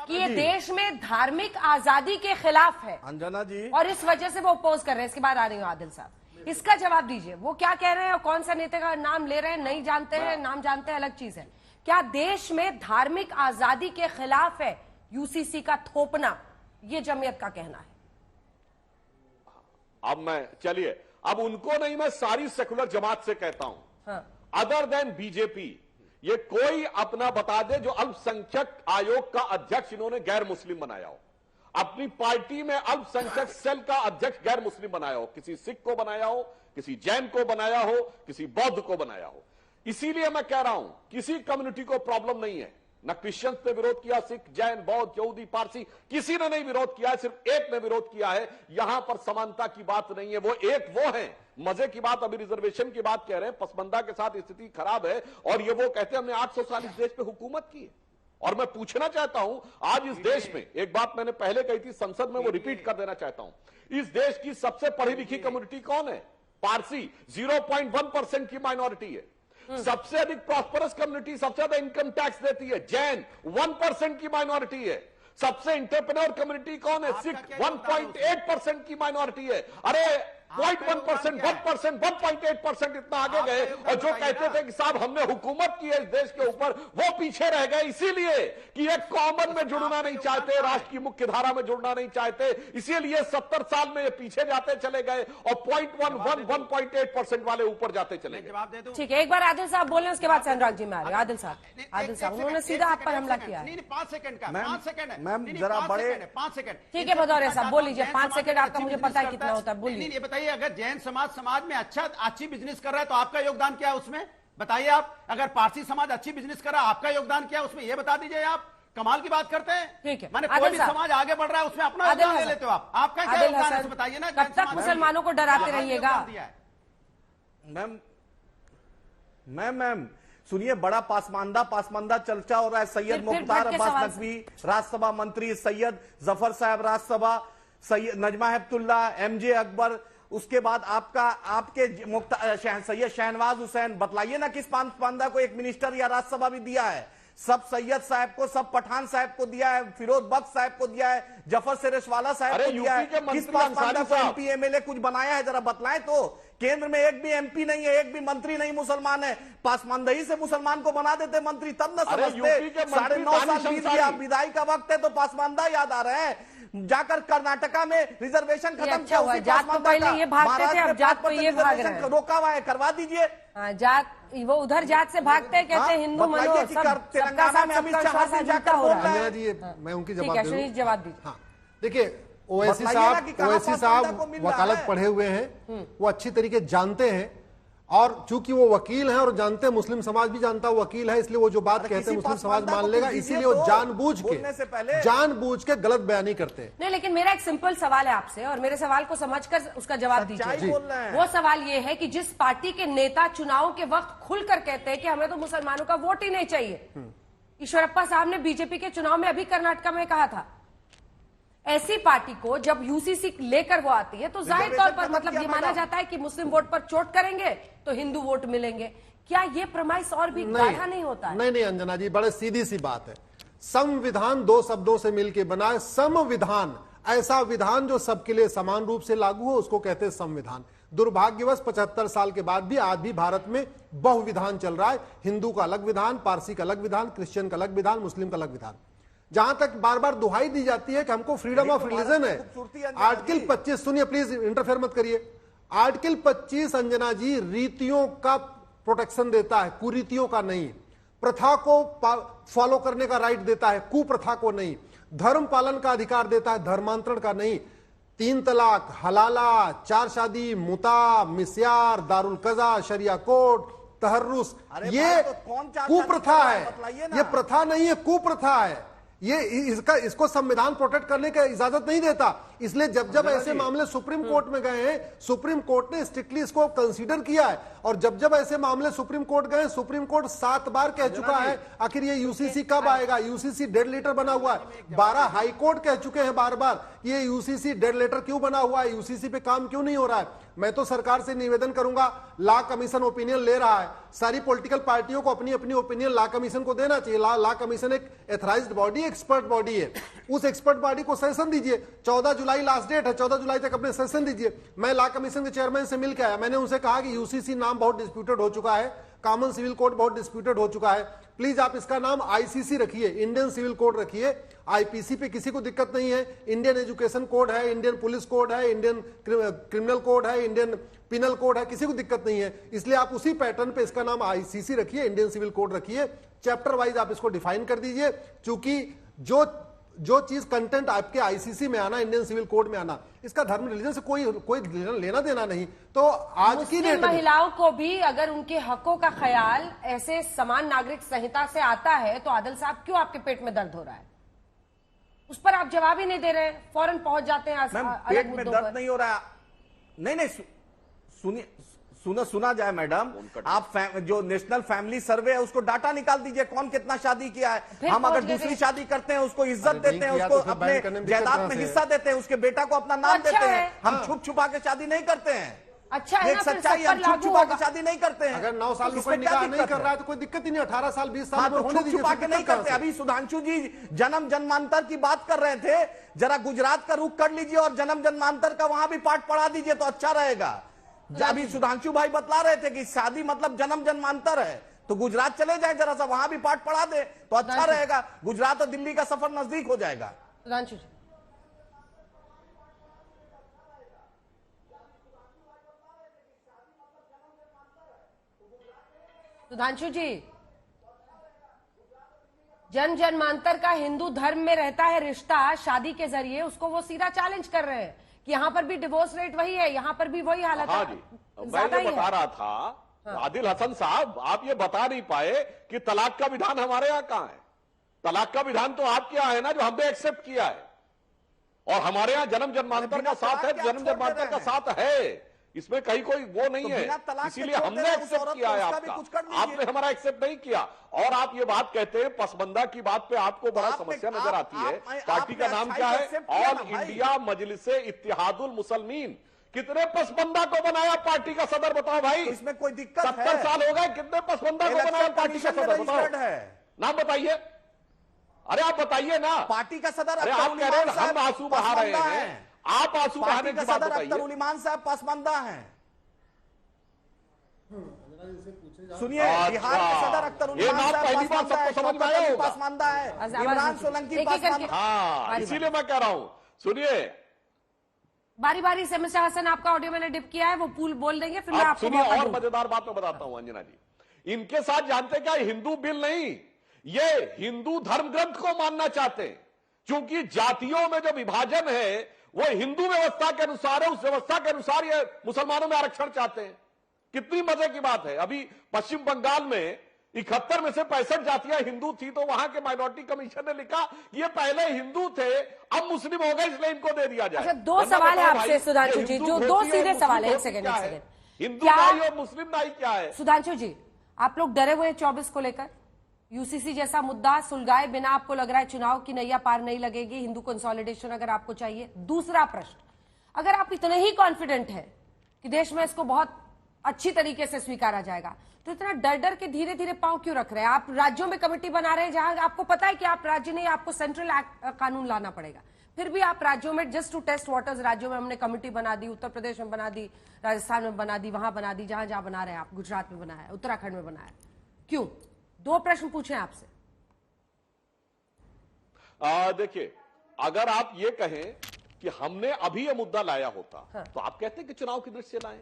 कि ये देश में धार्मिक आजादी के खिलाफ है अंजना जी, और इस वजह से वो अपोज कर रहे हैं। इसके बाद आ रही हूँ आदिल साहब, इसका जवाब दीजिए। वो क्या कह रहे हैं और कौन सा नेता का नाम ले रहे हैं, नहीं जानते हैं, नाम जानते हैं अलग चीज है। क्या देश में धार्मिक आजादी के खिलाफ है यूसीसी का थोपना? ये जमीयत का कहना है। चलिए, अब उनको नहीं, मैं सारी सेकुलर जमात से कहता हूं, अदर देन बीजेपी, ये कोई अपना बता दे जो अल्पसंख्यक आयोग का अध्यक्ष इन्होंने गैर मुस्लिम बनाया हो, अपनी पार्टी में अल्पसंख्यक सेल का अध्यक्ष गैर मुस्लिम बनाया हो, किसी सिख को बनाया हो, किसी जैन को बनाया हो, किसी बौद्ध को बनाया हो। इसीलिए मैं कह रहा हूं, किसी कम्युनिटी को प्रॉब्लम नहीं है, न क्रिश्चियंस ने विरोध किया, सिख, जैन, बौद्ध, यहूदी, पारसी, किसी ने नहीं विरोध किया है, सिर्फ एक ने विरोध किया है। यहां पर समानता की बात नहीं है, वो एक वो है। मजे की बात, अभी रिजर्वेशन की बात कह रहे हैं, पसमंदा के साथ स्थिति खराब है, और ये वो कहते हैं हमने 800 साल इस देश पे हुकूमत की है। और मैं पूछना चाहता हूं, आज इस देश में, एक बात मैंने पहले कही थी संसद में, वो रिपीट कर देना चाहता हूं, इस देश की सबसे पढ़ी लिखी कम्युनिटी कौन है? पारसी, 0.1% की माइनॉरिटी है। सबसे अधिक प्रॉस्परस कम्युनिटी, सबसे ज्यादा इनकम टैक्स देती है, जैन 1% की माइनॉरिटी है। सबसे इंटरप्रेन्योर कम्युनिटी कौन है? सिख 1.8% की माइनॉरिटी है। अरे 0.1%, 1%, 1.8% इतना आगे गए, और जो कहते थे कि साहब हमने हुकूमत की है इस देश के ऊपर, वो पीछे रह गए, इसीलिए कि ये कॉमन में जुड़ना नहीं चाहते, राष्ट्र की मुख्य धारा में जुड़ना नहीं चाहते, इसीलिए 70 साल में ये पीछे जाते चले गए, और 1.8% वाले ऊपर जाते चले गए। ठीक है, एक बार आदिल साहब बोले, उसके बाद अनुराग जी में आ रहे। आदिल साहब उन्होंने सीधा आप पर हमला किया है। 5 सेकंड का, 5 सेकंड है मैम, जरा बड़े 5 सेकंड। ठीक है भदौरिया साहब बोल लीजिए, 5 सेकंड आपका, मुझे पता है कितना होता है, बोलिए। ये बताइए, अगर जैन समाज में अच्छी बिजनेस कर रहा है तो आपका योगदान क्या है उसमें? बताइए आप। अगर पारसी समाज अच्छी बिजनेस कर रहा है, आपका योगदान क्या है उसमें? ये बता दीजिए आप। कमाल की बात करते हैं। ठीक है, माने कोई भी समाज आगे बढ़ रहा है, उसमें अपना योगदान ले लेते हो आप। आपका क्या योगदान है बताइए ना। कब तक मुसलमानों को डराते रहिएगा? मैम सुनिए, बड़ा पासमानदा चर्चा हो रहा है। सैयद मुख्तार अब्बास नकवी राज्यसभा मंत्री, सैयद जफर साहब राज्यसभा, सैयद नजमा हेपतुल्ला, एमजे अकबर, उसके बाद आपके सैयद शहनवाज हुसैन। बतलाइए ना किस पासमानदा को एक मिनिस्टर या राज्यसभा भी दिया है? सब सैयद साहब को, सब पठान साहब को दिया है, फिरोज बख्श साहब को दिया है, जफर सेरेशवाला साहब को दिया है। किस पासमानदा को एमपी एमएलए कुछ बनाया है? जरा बतलाएं तो। केंद्र में एक भी एमपी नहीं है, एक भी मंत्री नहीं मुसलमान है। पासमानदगी से मुसलमान को बना देते मंत्री, तब न समझते। 9.5 साल बीत गया, विदाई का वक्त है तो पासमानदा याद आ रहे हैं। जाकर कर्नाटका में रिजर्वेशन खत्म किया, उसी जात को पहले ये भागते थे, अब जात को ये भाग रहे हैं। रोका हुआ है, करवा दीजिए। जात, वो उधर जात से भागते हैं, कहते हैं हिंदू मनो, तेलंगाना में अमित शाह से जाकर बोल रहे हैं। मैं उनकी जवाब दीजिए। हाँ, देखिए ओवैसी साहब वकालत पढ़े हुए हैं, वो अच्छी तरीके जानते हैं, और चूंकि वो वकील हैं और जानते हैं, मुस्लिम समाज भी जानता है वकील है, इसलिए वो जो बात कहते हैं मुस्लिम समाज मान लेगा, इसीलिए वो जानबूझ के गलत बयानी करते हैं। नहीं, लेकिन मेरा एक सिंपल सवाल है आपसे, और मेरे सवाल को समझकर उसका जवाब दीजिए। वो सवाल ये है कि जिस पार्टी के नेता चुनाव के वक्त खुलकर कहते हैं कि हमें तो मुसलमानों का वोट ही नहीं चाहिए, ईश्वरप्पा साहब ने बीजेपी के चुनाव में अभी कर्नाटका में कहा था, ऐसी पार्टी को जब यूसीसी लेकर वो आती है तो जाहिर तौर पर मतलब ये माना जाता है कि मुस्लिम वोट पर चोट करेंगे तो हिंदू वोट मिलेंगे। क्या ये प्रमाइस और भी गाढ़ा नहीं होता है? नहीं अंजना जी, बड़े सीधी सी बात है। संविधान 2 शब्दों से मिलकर बना है। संविधान, ऐसा विधान जो सबके लिए समान रूप से लागू हो, उसको कहते हैं संविधान। दुर्भाग्यवश 75 साल के बाद भी आज भी भारत में बहुविधान चल रहा है। हिंदू का अलग विधान, पारसी का अलग विधान, क्रिश्चियन का अलग विधान, मुस्लिम का अलग विधान। जहां तक बार बार दुहाई दी जाती है कि हमको फ्रीडम ऑफ रिलीजन है। आर्टिकल 25, सुनिए प्लीज, इंटरफेयर मत करिए। आर्टिकल 25 अंजना जी रीतियों का प्रोटेक्शन देता है, कुरीतियों का नहीं। प्रथा को फॉलो करने का राइट देता है, कुप्रथा को नहीं। धर्म पालन का अधिकार देता है, धर्मांतरण का नहीं। 3 तलाक, हलाला, 4 शादी, मुता, मिस्यार, दारुल कजा, शरिया कोर्ट, तहर्रुस, ये कुप्रथा है। ये प्रथा नहीं है, कुप्रथा है। ये इसको संविधान प्रोटेक्ट करने की इजाजत नहीं देता। इसलिए जब जब ऐसे मामले सुप्रीम कोर्ट में गए हैं, सुप्रीम कोर्ट ने स्ट्रिक्टली इसको कंसीडर किया है। और जब जब ऐसे मामले सुप्रीम कोर्ट गए, सुप्रीम कोर्ट 7 बार कह चुका है आखिर ये यूसीसी कब आएगा। यूसीसी डेड लेटर बना हुआ है, 12 हाई कोर्ट कह चुके हैं बार बार ये यूसीसी डेड लेटर क्यों बना हुआ है, यूसीसी पे काम क्यों नहीं हो रहा है। मैं तो सरकार से निवेदन करूंगा, लॉ कमीशन ओपिनियन ले रहा है, सारी पॉलिटिकल पार्टियों को अपनी अपनी ओपिनियन लॉ कमीशन को देना चाहिए। लॉ कमीशन एक एथराइज्ड बॉडी, एक्सपर्ट बॉडी है, उस एक्सपर्ट बॉडी को सेशन दीजिए। 14 जुलाई लास्ट डेट है, 14 जुलाई तक अपने सेशन दीजिए। मैं लॉ कमीशन के चेयरमैन से मिलकर आया, मैंने उनसे कहा कि यूसीसी नाम बहुत डिस्प्यूटेड हो चुका है, कॉमन सिविल कोड बहुत डिस्प्यूटेड हो चुका है, प्लीज आप इसका नाम आईसीसी रखिए, इंडियन सिविल कोड रखिए। आईपीसी पे किसी को दिक्कत नहीं है, इंडियन एजुकेशन कोड है, इंडियन पुलिस कोड है, इंडियन क्रिमिनल कोड है, इंडियन पिनल कोड है, किसी को दिक्कत नहीं है। इसलिए आप उसी पैटर्न पे इसका नाम आईसीसी रखिए, इंडियन सिविल कोड रखिए, चैप्टर वाइज आप इसको डिफाइन कर दीजिए। क्योंकि जो चीज कंटेंट आपके आईसीसी में आना, इंडियन सिविल कोड में आना, इसका धर्म रिलीजन से कोई लेना देना नहीं। तो आज की डेट में महिलाओं को भी अगर उनके हकों का ख्याल ऐसे समान नागरिक संहिता से आता है तो आदिल साहब क्यों आपके पेट में दर्द हो रहा है? उस पर आप जवाब ही नहीं दे रहे, फौरन पहुंच जाते हैं पेट में दर्द नहीं हो रहा। नहीं सुनिए, सुना जाए मैडम, आप जो नेशनल फैमिली सर्वे है उसको डाटा निकाल दीजिए, कौन कितना शादी किया है। हम अगर दूसरी शादी करते हैं उसको इज्जत देते हैं, उसको अपने जायदाद में हिस्सा देते हैं, उसके बेटा को अपना नाम देते हैं। हम छुप छुपा के शादी नहीं करते हैं। अच्छा है, एक सच्चाई, हम छुप छुपा के शादी नहीं करते हैं। अगर 9 साल में कोई निकाह नहीं कर रहा है तो कोई दिक्कत ही नहीं, 18 साल 20 साल तो छुप छुपा के नहीं करते। अभी सुधांशु जी जन्म जन्मांतर की बात कर रहे थे, जरा गुजरात का रुख कर लीजिए और जन्म जन्मांतर का वहां भी पाठ पढ़ा दीजिए तो अच्छा रहेगा। अभी सुधांशु भाई बतला रहे थे कि शादी मतलब जन्म जन्मांतर है, तो गुजरात चले जाए, जरा सा वहां भी पाठ पढ़ा दे तो अच्छा रहेगा। गुजरात और दिल्ली का सफर नजदीक हो जाएगा। सुधांशु जी, सुधांशु जी, जन्म जन्मांतर का हिंदू धर्म में रहता है रिश्ता शादी के जरिए, उसको वो सीधा चैलेंज कर रहे हैं कि यहाँ पर भी डिवोर्स रेट वही है, यहाँ पर भी वही हालत है। हाँ जी, मैं ये बता रहा था आदिल हसन साहब, आप ये बता नहीं पाए कि तलाक का विधान हमारे यहाँ कहाँ है। तलाक का विधान तो आपके यहाँ है ना, जो हमने एक्सेप्ट किया है, और हमारे यहाँ जन्म जन्मांतर का साथ है, जन्म जन्मांतर का साथ है, इसमें कहीं कोई वो नहीं है। इसीलिए हमने एक्सेप्ट किया है आपका, आपने हमारा एक्सेप्ट नहीं किया। और आप ये बात कहते हैं पसमंदा की बात पे आपको बड़ा समस्या नजर आती है। पार्टी का नाम क्या है? All India Majlise Ittehadul Muslimeen. कितने पसमंदा को बनाया पार्टी का सदर, बताओ भाई। इसमें कोई दिक्कत है? 70 साल हो गए, कितने पसमंदा को बनाया पार्टी का सदर, बताओ, नाम बताइए। अरे आप बताइए ना। पार्टी का सदर अरे आप कह रहे हैं हम आंसू बहा रहे हैं, आप आंसू बहाने की बात बताइए। अख्तर उल ईमान साहब पसमंदा हैं। सुनिए, बिहार के सदर अख्तर उल ईमान साहब पहली बार सबको समझ में आया होगा। पसमंदा है, इमरान सोलंकी पसमंदा। हाँ, इसीलिए मैं कह रहा हूं। सुनिए, बारी बारी से मिस्टर हसन आपका ऑडियो मैंने डिप किया है, वो पूल बोल देंगे, फिर मैं आप आपको सुनिए। और मजेदार बात मैं बताता हूं अंजना जी, इनके साथ जानते क्या, हिंदू बिल नहीं, ये हिंदू धर्म ग्रंथ को मानना चाहते हैं। क्योंकि जातियों में जो विभाजन है वो हिंदू व्यवस्था के अनुसार है, उस व्यवस्था के अनुसार ये मुसलमानों में आरक्षण चाहते हैं। कितनी मजे की बात है। अभी पश्चिम बंगाल में 71 में से 65 जातियां हिंदू थी, तो वहां के माइनॉरिटी कमीशन ने लिखा ये पहले हिंदू थे, अब मुस्लिम हो गए, इसलिए इनको दे दिया जाए। अच्छा, 2 सवाल है आपसे सुधांशु जी, जो 2 सीधे सवाल है। एक सेकंड, हिंदू नाई और मुस्लिम नाई क्या है? सुधांशु जी, आप लोग डरे हुए हैं 24 को लेकर? यूसीसी जैसा मुद्दा सुलझाए बिना आपको लग रहा है चुनाव की नैया पार नहीं लगेगी, हिंदू कंसोलिडेशन अगर आपको चाहिए? दूसरा प्रश्न, अगर आप इतने ही कॉन्फिडेंट हैं कि देश में इसको बहुत अच्छी तरीके से स्वीकारा जाएगा, तो इतना डर डर के धीरे धीरे पांव क्यों रख रहे हैं? आप राज्यों में कमेटी बना रहे हैं जहां आपको पता है कि आप राज्य नहीं, आपको सेंट्रल कानून लाना पड़ेगा, फिर भी आप राज्यों में जस्ट टू टेस्ट वाटर्स, राज्यों में हमने कमेटी बना दी, उत्तर प्रदेश में बना दी, राजस्थान में बना दी, वहां बना दी, जहां जहां बना रहे हैं आप, गुजरात में बनाया, उत्तराखंड में बनाया, क्यों? 2 प्रश्न पूछे आपसे। देखिए, अगर आप ये कहें कि हमने अभी ये मुद्दा लाया होता, हाँ। तो आप कहते हैं कि चुनाव की दृष्टि से लाएं।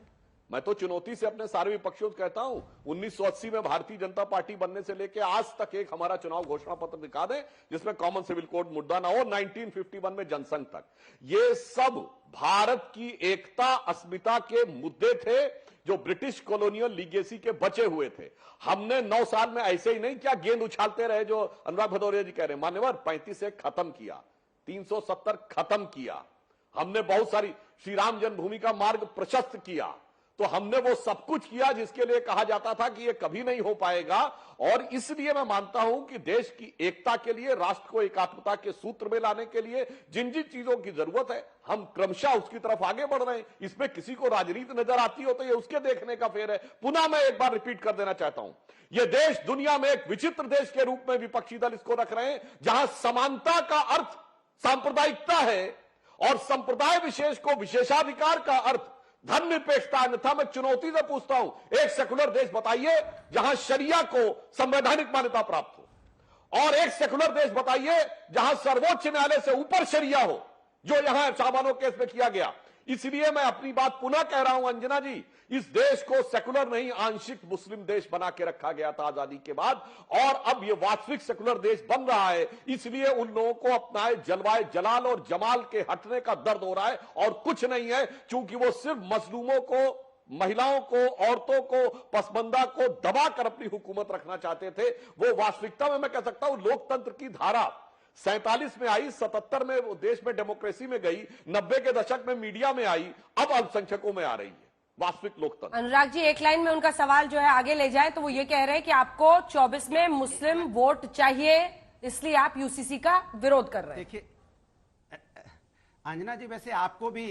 मैं तो चुनौती से अपने सारे विपक्षियों को कहता हूं, 1980 में भारतीय जनता पार्टी बनने से लेकर आज तक एक हमारा चुनाव घोषणा पत्र दिखा दें जिसमें कॉमन सिविल कोड मुद्दा ना हो, 1951 में जनसंघ तक। ये सब भारत की एकता अस्मिता के मुद्दे थे जो ब्रिटिश कॉलोनियल लीगेसी के बचे हुए थे। हमने 9 साल में ऐसे ही नहीं क्या गेंद उछालते रहे, जो अनुराग भदौरिया जी कह रहे हैं, मान्यवर 35 से खत्म किया, 370 खत्म किया, हमने बहुत सारी श्री राम जन्मभूमि का मार्ग प्रशस्त किया, तो हमने वो सब कुछ किया जिसके लिए कहा जाता था कि ये कभी नहीं हो पाएगा। और इसलिए मैं मानता हूं कि देश की एकता के लिए, राष्ट्र को एकात्मता के सूत्र में लाने के लिए जिन जिन चीजों की जरूरत है, हम क्रमशः उसकी तरफ आगे बढ़ रहे हैं। इसमें किसी को राजनीति नजर आती हो तो ये उसके देखने का फेर है। पुनः मैं एक बार रिपीट कर देना चाहता हूं, यह देश दुनिया में एक विचित्र देश के रूप में विपक्षी दल इसको रख रहे हैं, जहां समानता का अर्थ सांप्रदायिकता है और संप्रदाय विशेष को विशेषाधिकार का अर्थ धर्मनिरपेक्षता। अन्यथा मैं चुनौती से पूछता हूं, एक सेकुलर देश बताइए जहां शरिया को संवैधानिक मान्यता प्राप्त हो, और एक सेकुलर देश बताइए जहां सर्वोच्च न्यायालय से ऊपर शरिया हो, जो यहां शाहबानो केस में किया गया। इसलिए मैं अपनी बात पुनः कह रहा हूं अंजना जी, इस देश को सेकुलर नहीं आंशिक मुस्लिम देश बना के रखा गया था आजादी के बाद, और अब यह वास्तविक सेकुलर देश बन रहा है। इसलिए उन लोगों को अपना जलवाए जलाल और जमाल के हटने का दर्द हो रहा है और कुछ नहीं है, क्योंकि वो सिर्फ मजलूमों को, महिलाओं को, औरतों को, पसमंदा को दबाकर अपनी हुकूमत रखना चाहते थे। वो वास्तविकता में मैं कह सकता हूं लोकतंत्र की धारा 47 में आई, 77 में वो देश में डेमोक्रेसी में गई, 90 के दशक में मीडिया में आई, अब अल्पसंख्यकों में आ रही है वास्तविक लोकतंत्र। अनुराग जी, एक लाइन में उनका सवाल जो है आगे ले जाए तो वो ये कह रहे हैं कि आपको 24 में मुस्लिम वोट चाहिए, इसलिए आप यूसीसी का विरोध कर रहे हैं। देखिए अंजना जी, वैसे आपको भी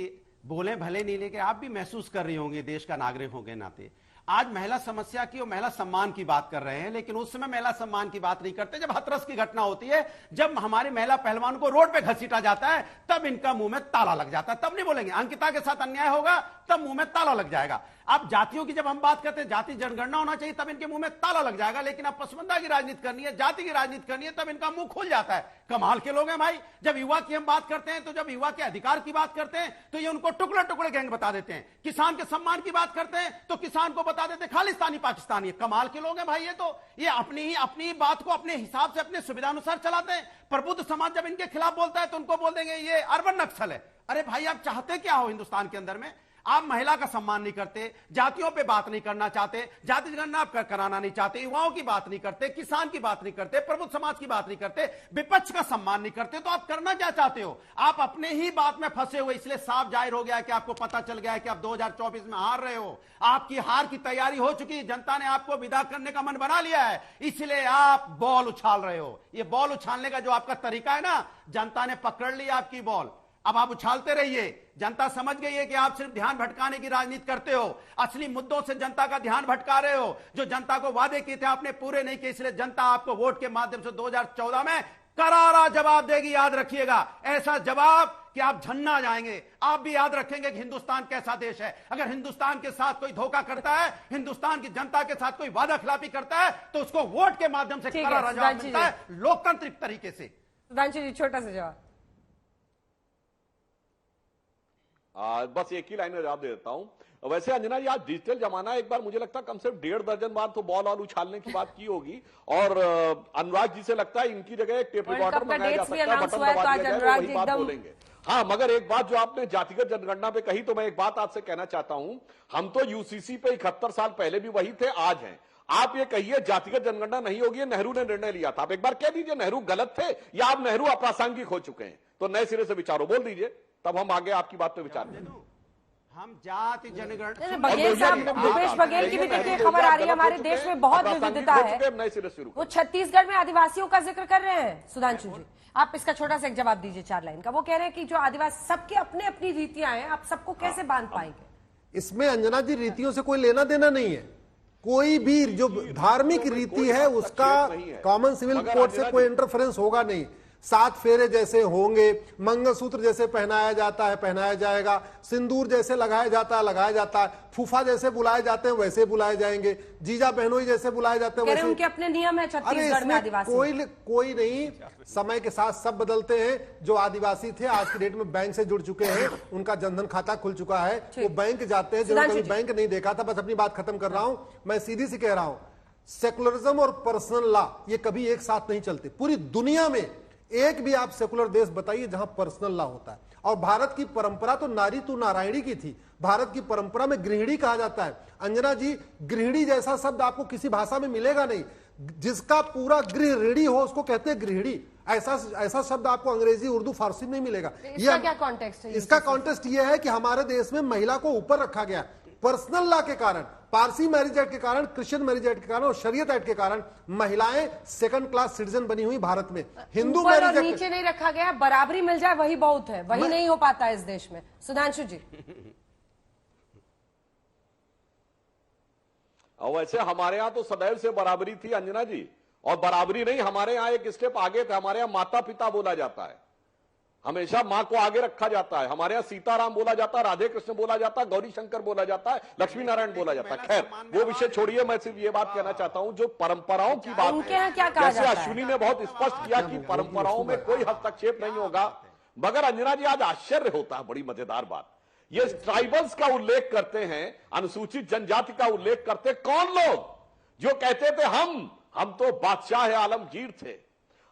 बोले भले नहीं, लेकिन आप भी महसूस कर रही होंगी देश का नागरिक होंगे नाते, आज महिला समस्या की और महिला सम्मान की बात कर रहे हैं, लेकिन उस समय महिला सम्मान की बात नहीं करते जब हाथरस की घटना होती है, जब हमारे महिला पहलवान को रोड पे घसीटा जाता है, तब इनका मुंह में ताला लग जाता है, तब नहीं बोलेंगे। अंकिता के साथ अन्याय होगा तब मुंह में ताला लग जाएगा। अब जातियों की जब हम बात करते हैं, जाति जनगणना होना चाहिए, तब इनके मुंह में ताला लग जाएगा। लेकिन अब पसमंदा की राजनीति करनी है, जाति की राजनीति करनी है, तब इनका मुंह खुल जाता है। कमाल के लोग हैं भाई। जब युवा की हम बात करते हैं, तो जब युवा के अधिकार की बात करते हैं तो ये उनको टुकड़े टुकड़े गैंग बता देते हैं। किसान के सम्मान की बात करते हैं तो किसान को बता देते खालिस्तानी पाकिस्तानी है। कमाल के लोग हैं भाई। ये अपनी बात को अपने हिसाब से, अपने सुविधानुसार चलाते हैं। प्रबुद्ध समाज जब इनके खिलाफ बोलता है तो उनको बोल देंगे ये अर्बन नक्सल है। अरे भाई, आप चाहते क्या हो हिंदुस्तान के अंदर में? आप महिला का सम्मान नहीं करते, जातियों पे बात नहीं करना चाहते, जाति जनगणना आप कराना नहीं चाहते, युवाओं की बात नहीं करते, किसान की बात नहीं करते, प्रबुद्ध समाज की बात नहीं करते, विपक्ष का सम्मान नहीं करते, तो आप करना क्या चाहते हो? आप अपने ही बात में फंसे हुए, इसलिए साफ जाहिर हो गया है कि आपको पता चल गया है कि आप 2024 में हार रहे हो। आपकी हार की तैयारी हो चुकी है, जनता ने आपको विदा करने का मन बना लिया है, इसलिए आप बॉल उछाल रहे हो। ये बॉल उछालने का जो आपका तरीका है ना, जनता ने पकड़ लिया आपकी बॉल। अब आप उछालते रहिए। जनता समझ गई है कि आप सिर्फ ध्यान भटकाने की राजनीति करते हो, असली मुद्दों से जनता का ध्यान भटका रहे हो। जो जनता को वादे किए थे आपने पूरे नहीं किए, इसलिए जनता आपको वोट के माध्यम से 2014 में करारा जवाब देगी। याद रखिएगा, ऐसा जवाब कि आप झन्ना जाएंगे। आप भी याद रखेंगे कि हिंदुस्तान कैसा देश है। अगर हिंदुस्तान के साथ कोई धोखा करता है, हिंदुस्तान की जनता के साथ कोई वादा खिलाफी करता है, तो उसको वोट के माध्यम से करारा जवाब मिलता है, लोकतांत्रिक तरीके से। सुधांशु जी, छोटा सा जवाब। बस एक ही लाइन में जवाब दे देता हूं। वैसे अंजना जी, आज डिजिटल जमाना, एक बार मुझे लगता है कम से कम 1.5 दर्जन बार तो बॉल उछालने की बात की होगी, और अनुराग जी से लगता है इनकी जगह एक टेप रिकॉर्डर मंगाया जा सकता है, बटन दबा दिया जाए, वही बात बोलेंगे। हाँ, मगर एक बात जो आपने जातिगत जनगणना पे कही, तो मैं एक बात आपसे कहना चाहता हूं। हम तो यूसीसी पे 71 साल पहले भी वही थे, आज हैं। आप ये कहिए जातिगत जनगणना नहीं होगी, नेहरू ने निर्णय लिया था। आप एक बार कह दीजिए नेहरू गलत थे, या आप नेहरू अप्रासंगिक हो चुके हैं, तो नए सिरे से विचारो, बोल दीजिए, तब हम आगे आपकी बात पे विचार करें। हम जाति जनगणना, बघेल साहब, भूपेश बघेल की भी देखिए खबर आ रही है, हमारे देश में बहुत विविधता है। वो छत्तीसगढ़ में आदिवासियों का जिक्र कर रहे हैं। सुधांशु जी, आप इसका छोटा सा एक जवाब दीजिए 4 लाइन का। वो कह रहे हैं कि जो आदिवासी, सबकी अपनी अपनी रीतियां हैं, आप सबको कैसे बांध पाएंगे? इसमें अंजना जी रीतियों से कोई लेना देना नहीं है। कोई भी जो धार्मिक रीति है उसका कॉमन सिविल कोड से कोई इंटरफेरेंस होगा नहीं। 7 फेरे जैसे होंगे, मंगलसूत्र जैसे पहनाया जाता है पहनाया जाएगा, सिंदूर जैसे लगाया जाता है लगाया जाता है, फूफा जैसे बुलाए जाते हैं वैसे बुलाए जाएंगे, जीजा बहनोई जैसे बुलाए जाते हैं वैसे। उनके अपने नियम है छत्तीसगढ़ में आदिवासी। कोई नहीं, समय के साथ सब बदलते हैं। जो आदिवासी थे आज की डेट में बैंक से जुड़ चुके हैं, उनका जनधन खाता खुल चुका है, वो बैंक जाते हैं। जिन्होंने कभी बैंक नहीं देखा था, बस अपनी बात खत्म कर रहा हूं, मैं सीधी सी कह रहा हूं, सेकुलरिज्म और पर्सनल लॉ ये कभी एक साथ नहीं चलते। पूरी दुनिया में एक भी आप सेकुलर देश बताइए जहां पर्सनल लॉ होता है। और भारत की परंपरा तो नारी तू नारायणी की थी। भारत की परंपरा में गृहिणी कहा जाता है। अंजना जी, गृहिणी जैसा शब्द आपको किसी भाषा में मिलेगा नहीं। जिसका पूरा गृह रेडी हो उसको कहते हैं गृहिणी। ऐसा शब्द आपको अंग्रेजी, उर्दू, फारसी में नहीं मिलेगा। इसका क्या कॉन्टेक्स्ट है? इसका कॉन्टेक्स्ट यह है कि हमारे देश में महिला को ऊपर रखा गया पर्सनल लॉ के कारण, पारसी मैरिज एक्ट के कारण, क्रिश्चियन मैरिज एक्ट के कारण और शरीयत एक्ट के कारण महिलाएं सेकंड क्लास सिटीजन बनी हुई भारत में। हिंदू मैरिज एक्ट नीचे नहीं रखा गया, बराबरी मिल जाए वही बहुत है, वही नहीं हो पाता है इस देश में। सुधांशु जी। और वैसे हमारे यहाँ तो सदैव से बराबरी थी अंजना जी, और बराबरी नहीं, हमारे यहाँ एक स्टेप आगे थे। हमारे यहाँ माता पिता बोला जाता है, हमेशा मां को आगे रखा जाता है। हमारे यहाँ सीताराम बोला जाता है, राधे कृष्ण बोला जाता है, गौरी शंकर बोला जाता है, लक्ष्मी नारायण बोला जाता है। खैर वो विषय छोड़िए, मैं सिर्फ ये बात कहना चाहता हूं जो परंपराओं की बात है, जैसे अश्विनी ने बहुत स्पष्ट किया कि परंपराओं में कोई हस्तक्षेप नहीं होगा। मगर अंजना जी आज आश्चर्य होता है, बड़ी मजेदार बात, ये ट्राइबल्स का उल्लेख करते हैं, अनुसूचित जनजाति का उल्लेख करते हैं कौन लोग? जो कहते थे हम तो बादशाह आलमगीर थे,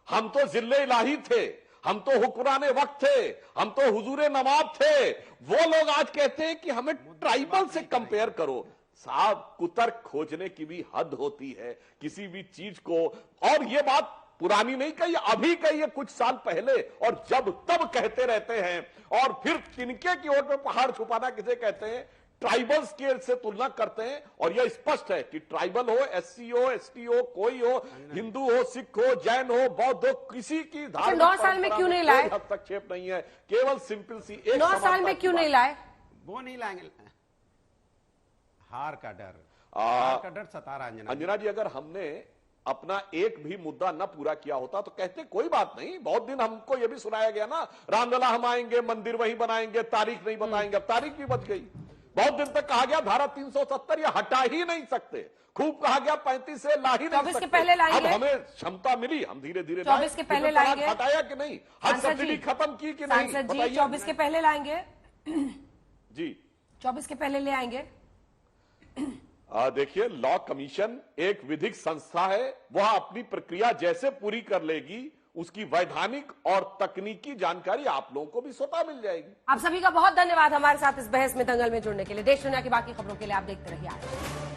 हम तो जिले इलाही थे, हम तो हुक्मरान वक्त थे, हम तो हुजूर नवाब थे। वो लोग आज कहते हैं कि हमें ट्राइबल से कंपेयर करो। साहब, कुतर्क खोजने की भी हद होती है किसी भी चीज को। और ये बात पुरानी नहीं कही, अभी कही है, कुछ साल पहले, और जब तब कहते रहते हैं। और फिर तिनके की ओर पे पहाड़ छुपाना किसे कहते हैं? ट्राइबल्स के से तुलना करते हैं। और यह स्पष्ट है कि ट्राइबल हो, एससी हो, एसटी हो, कोई हो, हिंदू हो, सिख हो, जैन हो, बौद्ध हो, किसी की धार्मिक 9 साल में क्यों नहीं लाए? हस्तक्षेप नहीं है, केवल सिंपल सी एक 9 साल में क्यों नहीं लाए? वो नहीं लाएंगे, हार का डर सता रहा है। अंजना जी, अगर हमने अपना एक भी मुद्दा न पूरा किया होता तो कहते कोई बात नहीं। बहुत दिन हमको यह भी सुनाया गया ना, रामलला हम आएंगे, मंदिर वहीं बनाएंगे, तारीख नहीं बताएंगे। अब तारीख भी बच गई। बहुत दिन तक कहा गया धारा 370 ये हटा ही नहीं सकते, खूब कहा गया 35 से ला ही नहीं सकते। पहले अब हमें क्षमता मिली, हम धीरे धीरे 24 के पहले लाएंगे। हटाया कि नहीं? हज सब्सिडी खत्म की कि नहीं? सांसद जी 24 के पहले लाएंगे जी, 24 के पहले ले आएंगे। देखिए, लॉ कमीशन एक विधिक संस्था है, वह अपनी प्रक्रिया जैसे पूरी कर लेगी उसकी वैधानिक और तकनीकी जानकारी आप लोगों को भी स्वतः मिल जाएगी। आप सभी का बहुत धन्यवाद हमारे साथ इस बहस में, दंगल में जुड़ने के लिए। देश दुनिया की बाकी खबरों के लिए आप देखते रहिए आज।